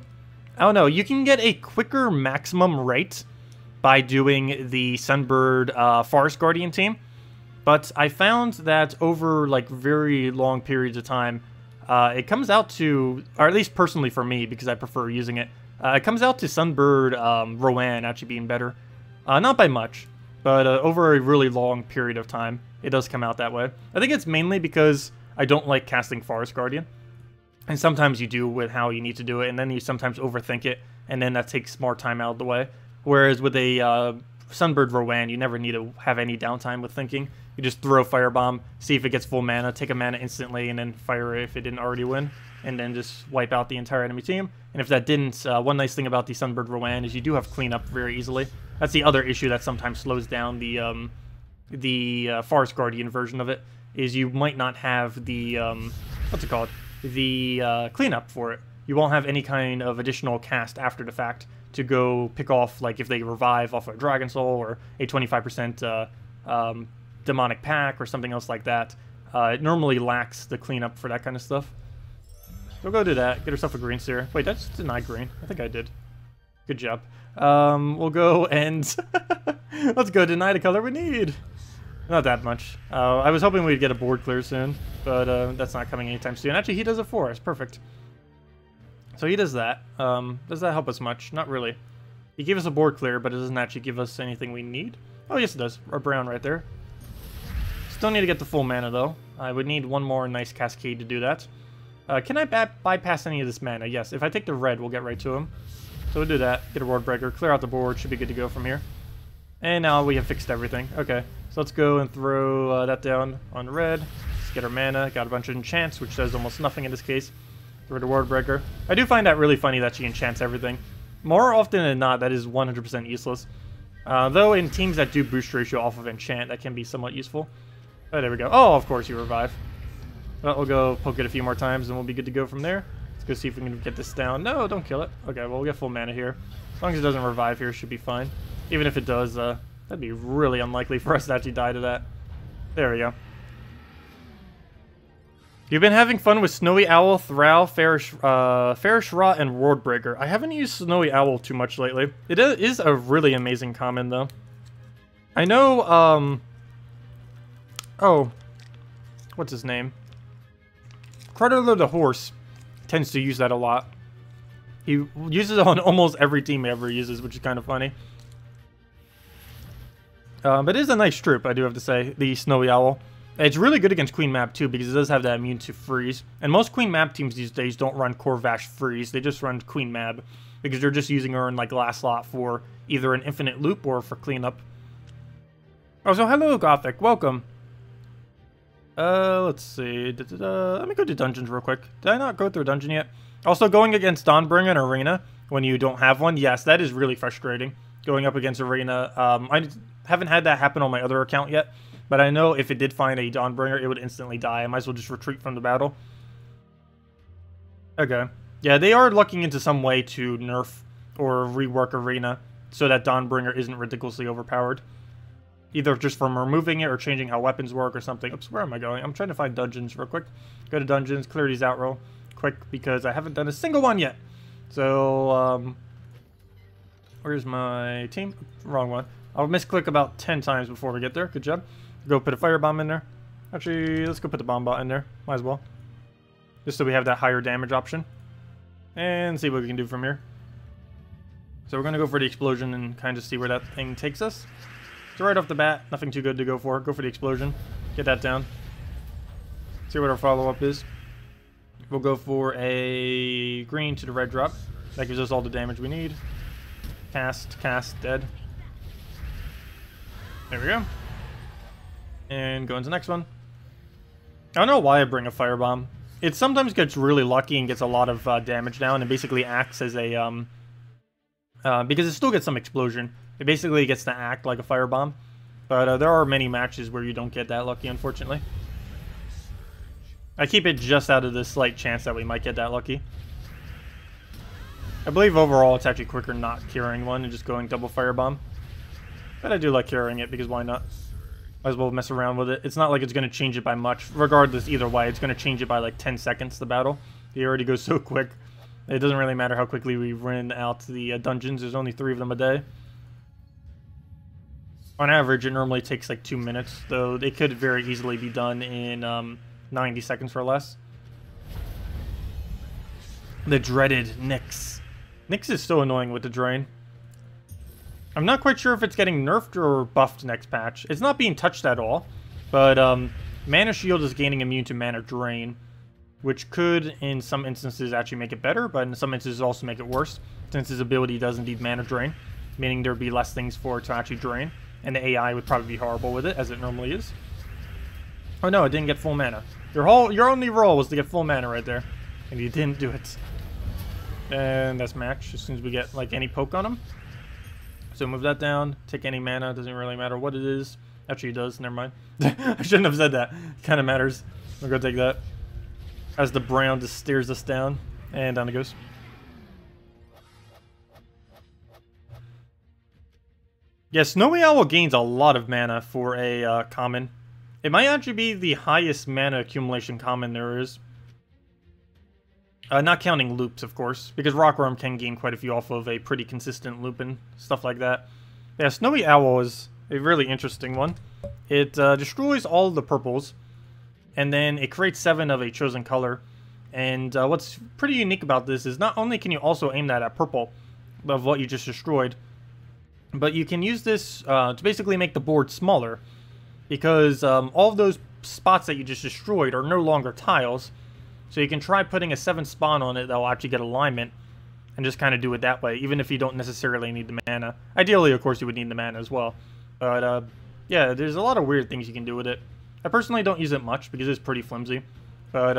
don't know. You can get a quicker maximum rate by doing the Sunbird Forest Guardian team. But I found that over like very long periods of time, it comes out to, or at least personally for me, because I prefer using it, it comes out to Sunbird Rowan actually being better. Not by much, but over a really long period of time, it does come out that way. I think it's mainly because I don't like casting Forest Guardian. And sometimes you do with how you need to do it, and then you sometimes overthink it, and then that takes more time out of the way. Whereas with a Sunbird Rowan, you never need to have any downtime with thinking. You just throw Firebomb, see if it gets full mana, take a mana instantly, and then fire it if it didn't already win, and then just wipe out the entire enemy team. And if that didn't, one nice thing about the Sunbird Rowan is you do have cleanup very easily. That's the other issue that sometimes slows down the Forest Guardian version of it, is you might not have the, what's it called? The cleanup for it. You won't have any kind of additional cast after the fact to go pick off, like if they revive off a Dragon Soul or a 25% Demonic Pack or something else like that. It normally lacks the cleanup for that kind of stuff. So go do that. Get yourself a green seer. Wait, that's denied green. I think I did. Good job. We'll go and let's go deny the color we need. Not that much. I was hoping we'd get a board clear soon, but that's not coming anytime soon. Actually, he does it for us. Perfect. So he does that. Does that help us much? Not really. He gave us a board clear, but it doesn't actually give us anything we need. Oh, yes, it does. A brown right there. Still need to get the full mana, though. I would need one more nice Cascade to do that. Can I bypass any of this mana? Yes. If I take the red, we'll get right to him. So we'll do that. Get a Ward Breaker. Clear out the board. Should be good to go from here. And now we have fixed everything. Okay. So let's go and throw that down on red. Let's get our mana. Got a bunch of enchants, which does almost nothing in this case. Throw the Ward Breaker. I do find that really funny that she enchants everything. More often than not, that is 100% useless. Though in teams that do boost ratio off of enchant, that can be somewhat useful. Oh, there we go. Oh, of course you revive. Well, we'll go poke it a few more times and we'll be good to go from there. Let's go see if we can get this down. No, don't kill it. Okay, well, we'll get full mana here. As long as it doesn't revive here, it should be fine. Even if it does, that'd be really unlikely for us to actually die to that. There we go. You've been having fun with Snowy Owl, Thrall, Farish Rot, and Ward Breaker. I haven't used Snowy Owl too much lately. It is a really amazing common, though. I know, oh, what's his name? Cruddler the Horse tends to use that a lot. He uses it on almost every team he ever uses, which is kind of funny. But it is a nice troop, I do have to say, the Snowy Owl. It's really good against Queen Map, too, because it does have that immune to freeze. And most Queen Map teams these days don't run Corvash freeze, they just run Queen Mab, because they're just using her in, like, last slot for either an infinite loop or for cleanup. Oh, so hello, Gothic, welcome. Let's see. Let me go to dungeons real quick. Did I not go through a dungeon yet? Also, going against Dawnbringer in Arena when you don't have one, yes, that is really frustrating. Going up against Arena. I haven't had that happen on my other account yet, but I know if it did find a Dawnbringer, it would instantly die. I might as well just retreat from the battle. Okay. Yeah, they are looking into some way to nerf or rework Arena so that Dawnbringer isn't ridiculously overpowered. Either just from removing it or changing how weapons work or something. Oops, where am I going? I'm trying to find dungeons real quick. Go to dungeons, clear these out real quick because I haven't done a single one yet. So, where's my team? Wrong one. I'll misclick about 10 times before we get there. Good job. Go put a firebomb in there. Actually, let's go put the bomb bot in there. Might as well. Just so we have that higher damage option. And see what we can do from here. So we're going to go for the explosion and kind of see where that thing takes us. So right off the bat, nothing too good to go for. Go for the explosion. Get that down. See what our follow-up is. We'll go for a green to the red drop. That gives us all the damage we need. Cast, dead. There we go. And go into the next one. I don't know why I bring a firebomb. It sometimes gets really lucky and gets a lot of damage down and basically acts as a... because it still gets some explosion. It basically gets to act like a firebomb. But there are many matches where you don't get that lucky, unfortunately. I keep it just out of the slight chance that we might get that lucky. I believe overall it's actually quicker not curing one and just going double firebomb. But I do like curing it because why not? Might as well mess around with it. It's not like it's going to change it by much. Regardless, either way, it's going to change it by like 10 seconds, the battle. It already goes so quick. It doesn't really matter how quickly we run out the dungeons. There's only 3 of them a day. On average, it normally takes like 2 minutes, though it could very easily be done in 90 seconds or less. The dreaded Nyx. Nyx is so annoying with the drain. I'm not quite sure if it's getting nerfed or buffed next patch. It's not being touched at all, but Mana Shield is gaining immune to Mana Drain, which could, in some instances, actually make it better, but in some instances also make it worse, since his ability does indeed Mana Drain, meaning there'd be less things for it to actually drain, and the AI would probably be horrible with it, as it normally is. Oh no, it didn't get full mana. Your only role was to get full mana right there, and you didn't do it. And that's match, as soon as we get, like, any poke on him. So move that down, take any mana, doesn't really matter what it is. Actually, it does, never mind. I shouldn't have said that. It kind of matters. We'll go take that. As the brown just steers us down, and down it goes. Yeah, Snowy Owl gains a lot of mana for a common. It might actually be the highest mana accumulation common there is. Not counting loops, of course, because Rockworm can gain quite a few off of a pretty consistent loop and stuff like that. Yeah, Snowy Owl is a really interesting one. It destroys all of the purples, and then it creates 7 of a chosen color. And what's pretty unique about this is not only can you also aim that at purple of what you just destroyed, but you can use this to basically make the board smaller, because all of those spots that you just destroyed are no longer tiles. So you can try putting a 7 spawn on it that will actually get alignment, and just kind of do it that way, even if you don't necessarily need the mana. Ideally, of course, you would need the mana as well. But yeah, there's a lot of weird things you can do with it. I personally don't use it much because it's pretty flimsy, but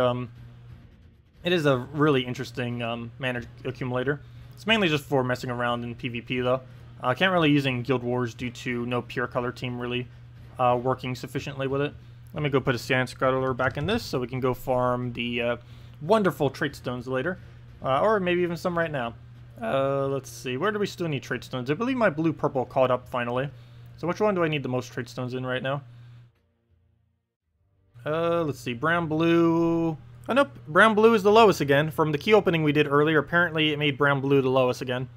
it is a really interesting mana accumulator. It's mainly just for messing around in PvP though. I can't really use it in Guild Wars due to no pure color team really working sufficiently with it. Let me go put a Sand Scuttler back in this so we can go farm the wonderful trait stones later. Or maybe even some right now. Let's see, where do we still need trait stones? I believe my blue-purple caught up finally. So which one do I need the most trait stones in right now? Let's see, brown-blue... Oh nope, brown-blue is the lowest again. From the key opening we did earlier, apparently it made brown-blue the lowest again.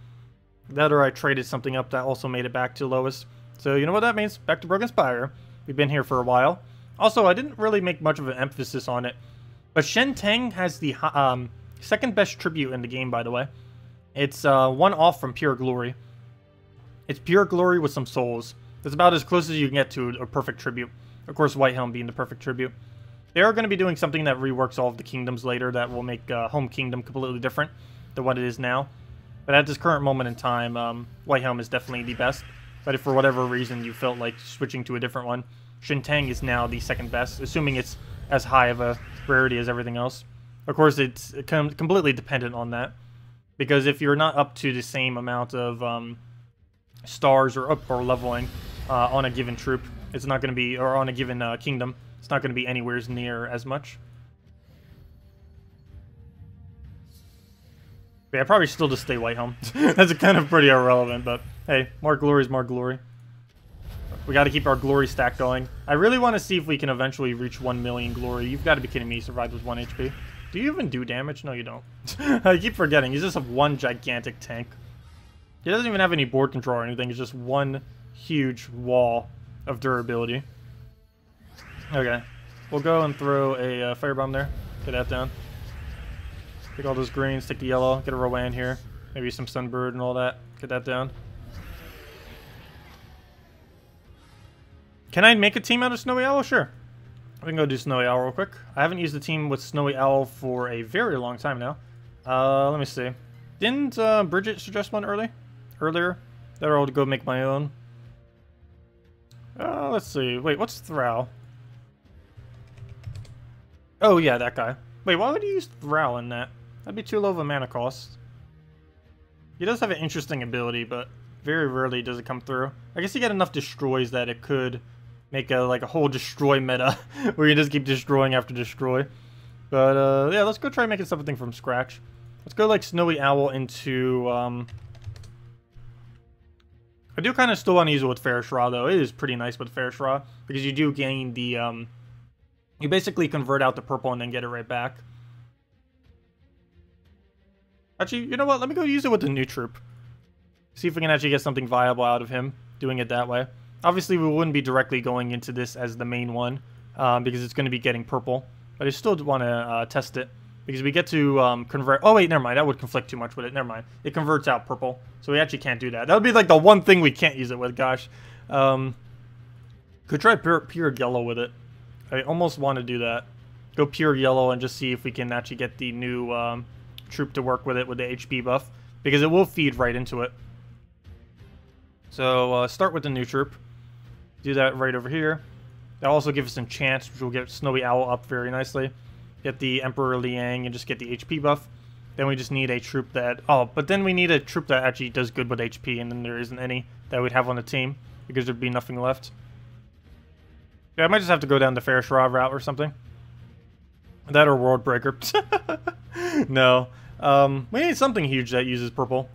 That or I traded something up that also made it back to lowest. So you know what that means? Back to Broken Spire. We've been here for a while. Also, I didn't really make much of an emphasis on it, but Shen Tang has the second best tribute in the game, by the way. It's one off from Pure Glory. It's Pure Glory with some souls. It's about as close as you can get to a perfect tribute. Of course, White Helm being the perfect tribute. They are going to be doing something that reworks all of the kingdoms later that will make Home Kingdom completely different than what it is now. But at this current moment in time, White Helm is definitely the best. But if for whatever reason you felt like switching to a different one, Shen Tang is now the second best, assuming it's as high of a rarity as everything else. Of course, it's completely dependent on that, because if you're not up to the same amount of stars or leveling on a given troop, it's not going to be, or on a given kingdom, it's not going to be anywhere near as much. But yeah, probably still just stay White Helm. That's kind of pretty irrelevant, but hey, more glory is more glory. We got to keep our glory stack going. I really want to see if we can eventually reach 1 million glory. You've got to be kidding me, he survived with 1 HP. Do you even do damage? No, you don't. I keep forgetting. He's just one gigantic tank. He doesn't even have any board control or anything. It's just one huge wall of durability. Okay. We'll go and throw a firebomb there. Get that down. Take all those greens, take the yellow, get a Rowan here. Maybe some Sunbird and all that. Get that down. Can I make a team out of Snowy Owl? Sure. We can go do Snowy Owl real quick. I haven't used a team with Snowy Owl for a very long time now. Let me see. Didn't Bridget suggest one earlier? That I'll go make my own. Let's see. Wait, what's Thrall? Oh yeah, that guy. Wait, why would he use Thrall in that? That'd be too low of a mana cost. He does have an interesting ability, but very rarely does it come through. I guess he got enough destroys that it could make a whole destroy meta where you just keep destroying after destroy. But yeah, let's go try making something from scratch. Let's go like Snowy Owl into I do kind of still want to use it with Fair Shra though. It is pretty nice with Fair Shra because you do gain the you basically convert out the purple and then get it right back. Actually, you know what? Let me go use it with the new troop. See if we can actually get something viable out of him doing it that way. Obviously, we wouldn't be directly going into this as the main one because it's going to be getting purple. But I still want to test it because we get to convert... Oh, wait, never mind. That would conflict too much with it. Never mind. It converts out purple, so we actually can't do that. That would be like the one thing we can't use it with, gosh. Could try pure yellow with it. I almost want to do that. Go pure yellow and just see if we can actually get the new troop to work with it with the HP buff. Because it will feed right into it. So start with the new troop. Do that right over here. That'll also give us enchants, which will get Snowy Owl up very nicely. Get the Emperor Liang and just get the HP buff. Then we just need a troop that... Oh, but then we need a troop that actually does good with HP, and then there isn't any that we'd have on the team. Because there'd be nothing left. Yeah, I might just have to go down the Fair Shra route or something. That or World Breaker. No. We need something huge that uses purple.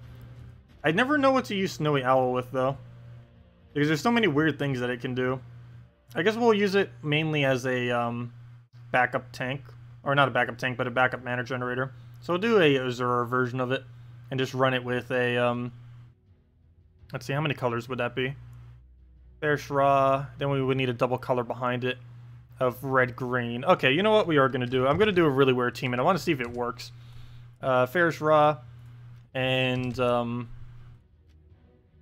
I never know what to use Snowy Owl with, though. Because there's so many weird things that it can do. I guess we'll use it mainly as a backup tank. Or not a backup tank, but a backup mana generator. So we'll do a Azura version of it. And just run it with a... let's see, how many colors would that be? Fair Shra. Then we would need a double color behind it. Of red-green. Okay, you know what we are going to do? I'm going to do a really weird team, and I want to see if it works. Fair Shra. And,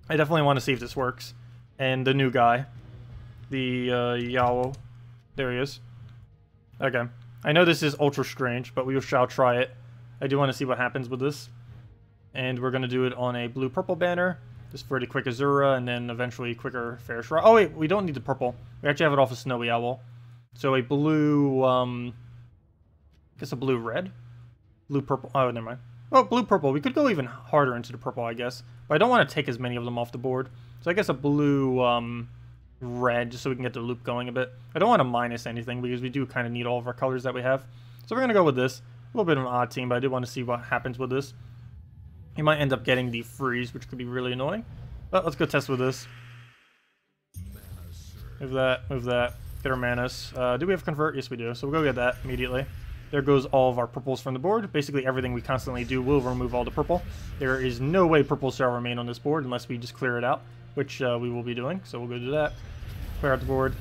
I definitely want to see if this works. And the new guy. The, Yao. There he is. Okay. I know this is ultra strange, but we shall try it. I do want to see what happens with this. And we're going to do it on a blue-purple banner. Just for the quick Azura, and then eventually quicker Fair Shra. Oh, wait, we don't need the purple. We actually have it off of Snowy Owl. So a blue, I guess a blue-red? Blue-purple. Oh, never mind. Oh, blue-purple. We could go even harder into the purple, I guess. But I don't want to take as many of them off the board. So I guess a blue-red, just so we can get the loop going a bit. I don't want to minus anything, because we do kind of need all of our colors that we have. So we're going to go with this. A little bit of an odd team, but I do want to see what happens with this. He might end up getting the freeze, which could be really annoying. But let's go test with this. Move that, move that. Get our manas. Do we have convert? Yes, we do. So we'll go get that immediately. There goes all of our purples from the board. Basically, everything we constantly do will remove all the purple. There is no way purple shall remain on this board unless we just clear it out, which we will be doing. So we'll go do that. Clear out the board.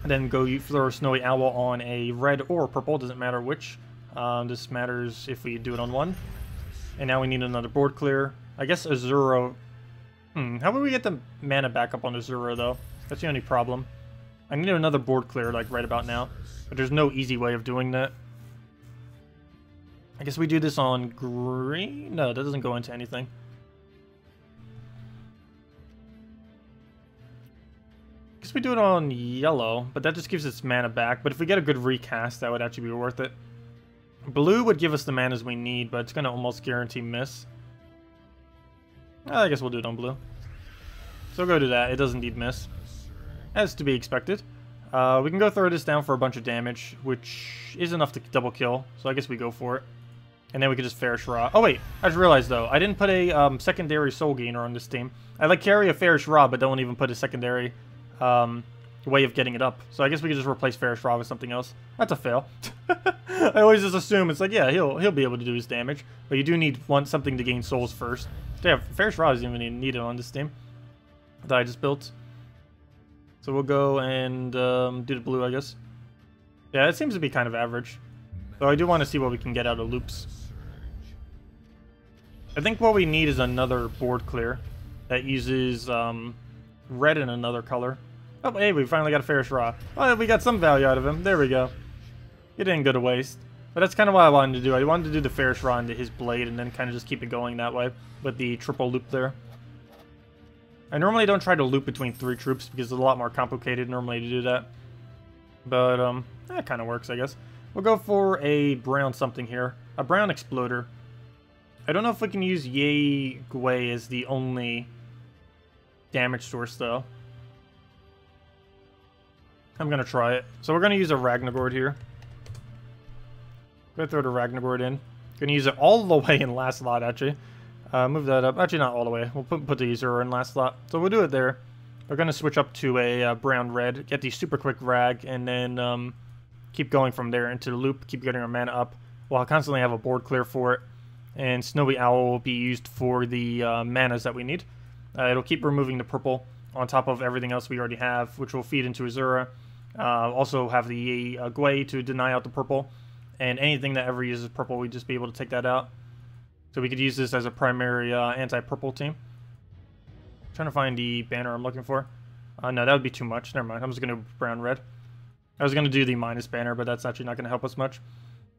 And then go throw Snowy Owl on a red or purple. Doesn't matter which. This matters if we do it on one. And now we need another board clear. I guess Azura... how would we get the mana back up on Azura, though? That's the only problem. I need another board clear, like, right about now. But there's no easy way of doing that. I guess we do this on green? No, that doesn't go into anything. I guess we do it on yellow, but that just gives us mana back. But if we get a good recast, that would actually be worth it. Blue would give us the manas we need, but it's going to almost guarantee miss. I guess we'll do it on blue. So go do that. It does indeed miss. As to be expected. We can go throw this down for a bunch of damage, which is enough to double kill. So I guess we go for it. And then we could just Fair Shra. Oh wait, I just realized though, I didn't put a secondary soul gainer on this team. I like carry a Fair Shra, but don't even put a secondary way of getting it up. So I guess we could just replace Fair Shra with something else. That's a fail. I always just assume it's like, yeah, he'll be able to do his damage, but you do need something to gain souls first. So yeah, Fair Shra isn't even needed on this team that I just built. So we'll go and do the blue, I guess. Yeah, it seems to be kind of average. So I do want to see what we can get out of loops. I think what we need is another board clear that uses red in another color. Oh, hey, we finally got a Fair Shra. Oh, we got some value out of him. There we go. It didn't go to waste. But that's kind of what I wanted to do. I wanted to do the Fair Shra into his blade and then kind of just keep it going that way with the triple loop there. I normally don't try to loop between 3 troops because it's a lot more complicated normally to do that. But, that kind of works, I guess. We'll go for a brown something here. A brown exploder. I don't know if we can use Ye Gui as the only damage source, though. I'm going to try it. So we're going to use a Ragnagord here. Going to throw the Ragnagord in. Going to use it all the way in last slot, actually. Move that up. Actually, not all the way. We'll put the user in last slot. So we'll do it there. We're going to switch up to a brown-red. Get the super quick Rag. And then keep going from there into the loop. Keep getting our mana up. While constantly have a board clear for it. And Snowy Owl will be used for the manas that we need. It'll keep removing the purple. on top of everything else we already have, which will feed into Azura. Also have the Gwei to deny out the purple, and anything that ever uses purple, we'd just be able to take that out. So we could use this as a primary anti-purple team. Trying to find the banner I'm looking for. No, that would be too much. Never mind. I'm just going to brown-red. I was going to do the minus banner, but that's actually not going to help us much.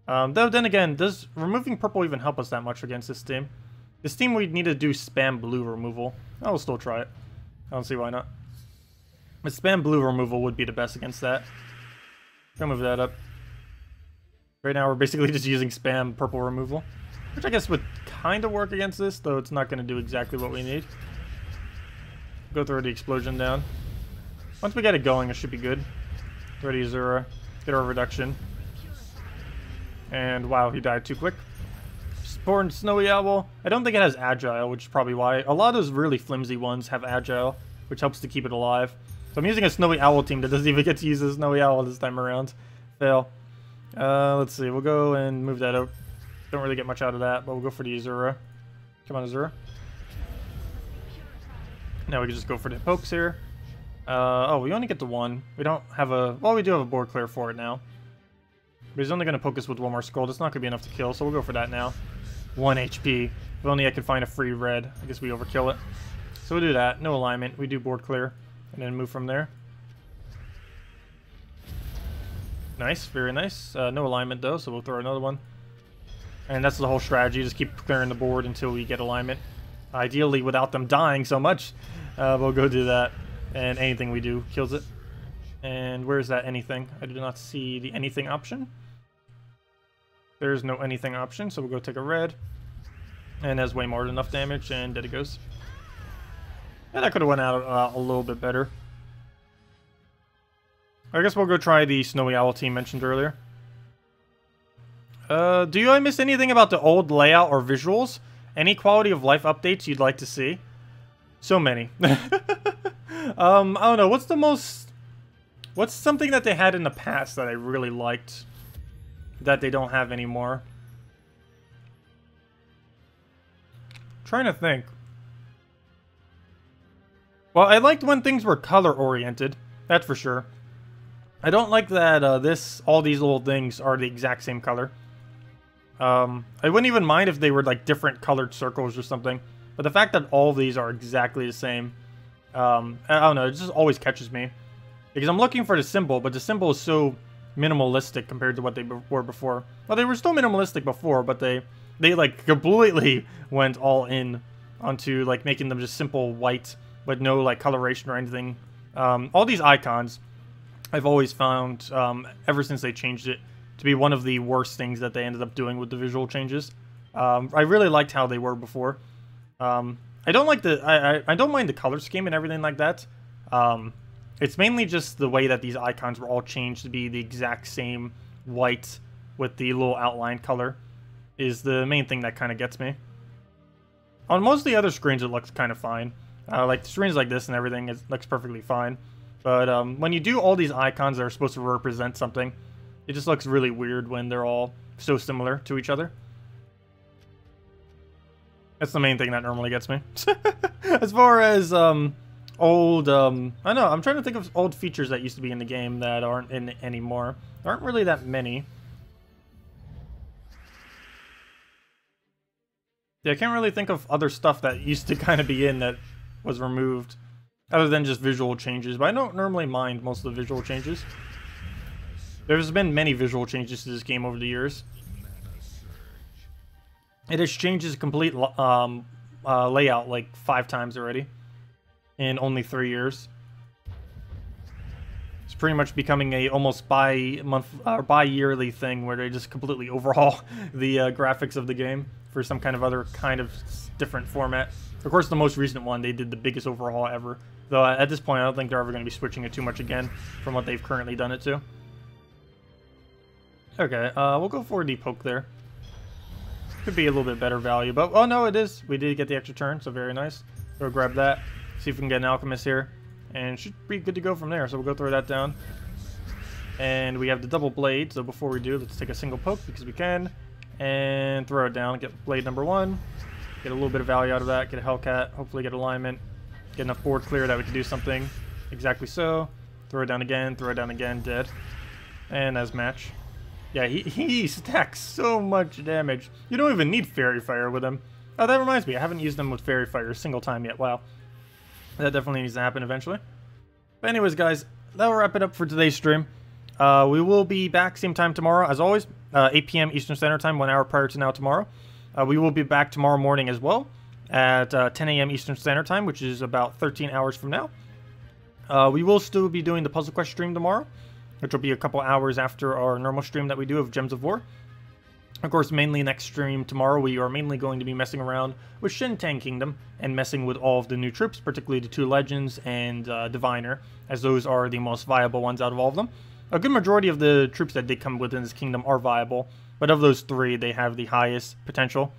Though, then again, does removing purple even help us that much against this team? This team, we'd need to do spam blue removal. I will still try it. I don't see why not. But spam blue removal would be the best against that. Gonna move that up. Right now, we're basically just using spam purple removal, which I guess would kind of work against this, though it's not going to do exactly what we need. Go throw the explosion down. Once we get it going, it should be good. Ready Azura. Get our reduction. And wow, he died too quick. Spawn Snowy Owl. I don't think it has Agile, which is probably why. A lot of those really flimsy ones have Agile, which helps to keep it alive. So I'm using a Snowy Owl team that doesn't even get to use a Snowy Owl this time around. Fail. Let's see. We'll go and move that out. Don't really get much out of that, but we'll go for the Azura. Come on, Azura. Now we can just go for the pokes here. Oh, we only get the one. We don't have a... Well, we do have a board clear for it now. But he's only going to poke us with one more skull. That's not going to be enough to kill, so we'll go for that now. 1 HP. If only I could find a free red. I guess we overkill it. So we'll do that. No alignment. We do board clear. And then move from there. Nice. Very nice. No alignment, though, so we'll throw another one. And that's the whole strategy. Just keep clearing the board until we get alignment. Ideally, without them dying so much. We'll go do that. And anything we do kills it. And where's that anything? I do not see the anything option. There's no anything option, so we'll go take a red. And has way more than enough damage, and dead it goes. Yeah, that could have went out a little bit better. I guess we'll go try the Snowy Owl team mentioned earlier. Do I miss anything about the old layout or visuals? Any quality of life updates you'd like to see? So many. I don't know. What's something that they had in the past that I really liked that they don't have anymore? Trying to think. Well, I liked when things were color oriented. That's for sure. I don't like that all these little things are the exact same color. I wouldn't even mind if they were like different colored circles or something. But the fact that all of these are exactly the same, I don't know, it just always catches me. Because I'm looking for the symbol, but the symbol is so minimalistic compared to what they were before. Well, they were still minimalistic before, but they like completely went all in onto like making them just simple white with no like coloration or anything. All these icons, I've always found, ever since they changed it, to be one of the worst things that they ended up doing with the visual changes. I really liked how they were before. I don't like I don't mind the color scheme and everything like that. It's mainly just the way that these icons were all changed to be the exact same white with the little outline color is the main thing that kind of gets me. On most of the other screens, it looks kind of fine. Like screens like this and everything, it looks perfectly fine. But when you do all these icons that are supposed to represent something, it just looks really weird when they're all so similar to each other. That's the main thing that normally gets me. As far as old, I don't know, I'm trying to think of old features that used to be in the game that aren't in anymore. There aren't really that many. Yeah, I can't really think of other stuff that used to kind of be in that was removed, other than just visual changes. But I don't normally mind most of the visual changes. There's been many visual changes to this game over the years. It has changed its complete layout like 5 times already in only 3 years. It's pretty much becoming a almost bi-month or bi-yearly thing where they just completely overhaul the graphics of the game for some kind of other kind of different format. Of course, the most recent one, they did the biggest overhaul ever. Though at this point, I don't think they're ever going to be switching it too much again from what they've currently done it to. Okay, we'll go for the poke there. Could be a little bit better value, but oh no, it is. We did get the extra turn, so very nice. Go grab that. See if we can get an alchemist here, and should be good to go from there. So we'll go throw that down. And we have the double blade. So before we do, let's take a single poke because we can, and throw it down. Get blade number 1. Get a little bit of value out of that. Get a Hellcat. Hopefully get alignment. Get enough board clear that we can do something. Exactly so. Throw it down again, dead. And as match. Yeah, he stacks so much damage. You don't even need Fairy Fire with him. Oh, that reminds me, I haven't used him with Fairy Fire a single time yet. Wow. That definitely needs to happen eventually. But anyways, guys, that'll wrap it up for today's stream. We will be back same time tomorrow, as always. 8 p.m. Eastern Standard Time, 1 hour prior to now tomorrow. We will be back tomorrow morning as well, at 10 a.m. Eastern Standard Time, which is about 13 hours from now. We will still be doing the Puzzle Quest stream tomorrow, which will be a couple hours after our normal stream that we do of Gems of War. Of course, mainly next stream tomorrow, we are mainly going to be messing around with Shintan Kingdom and messing with all of the new troops, particularly the 2 Legends and Diviner, as those are the most viable ones out of all of them. A good majority of the troops that did come within this kingdom are viable, but of those 3, they have the highest potential.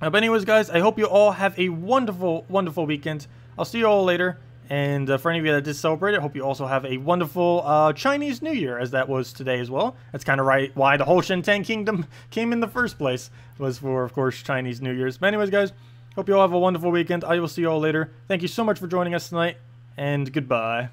But anyways, guys, I hope you all have a wonderful, wonderful weekend. I'll see you all later. And for any of you that did celebrate it, I hope you also have a wonderful Chinese New Year, as that was today as well. That's kind of right why the whole Shintan Kingdom came in the first place, was for, of course, Chinese New Year's. But anyways, guys, hope you all have a wonderful weekend. I will see you all later. Thank you so much for joining us tonight, and goodbye.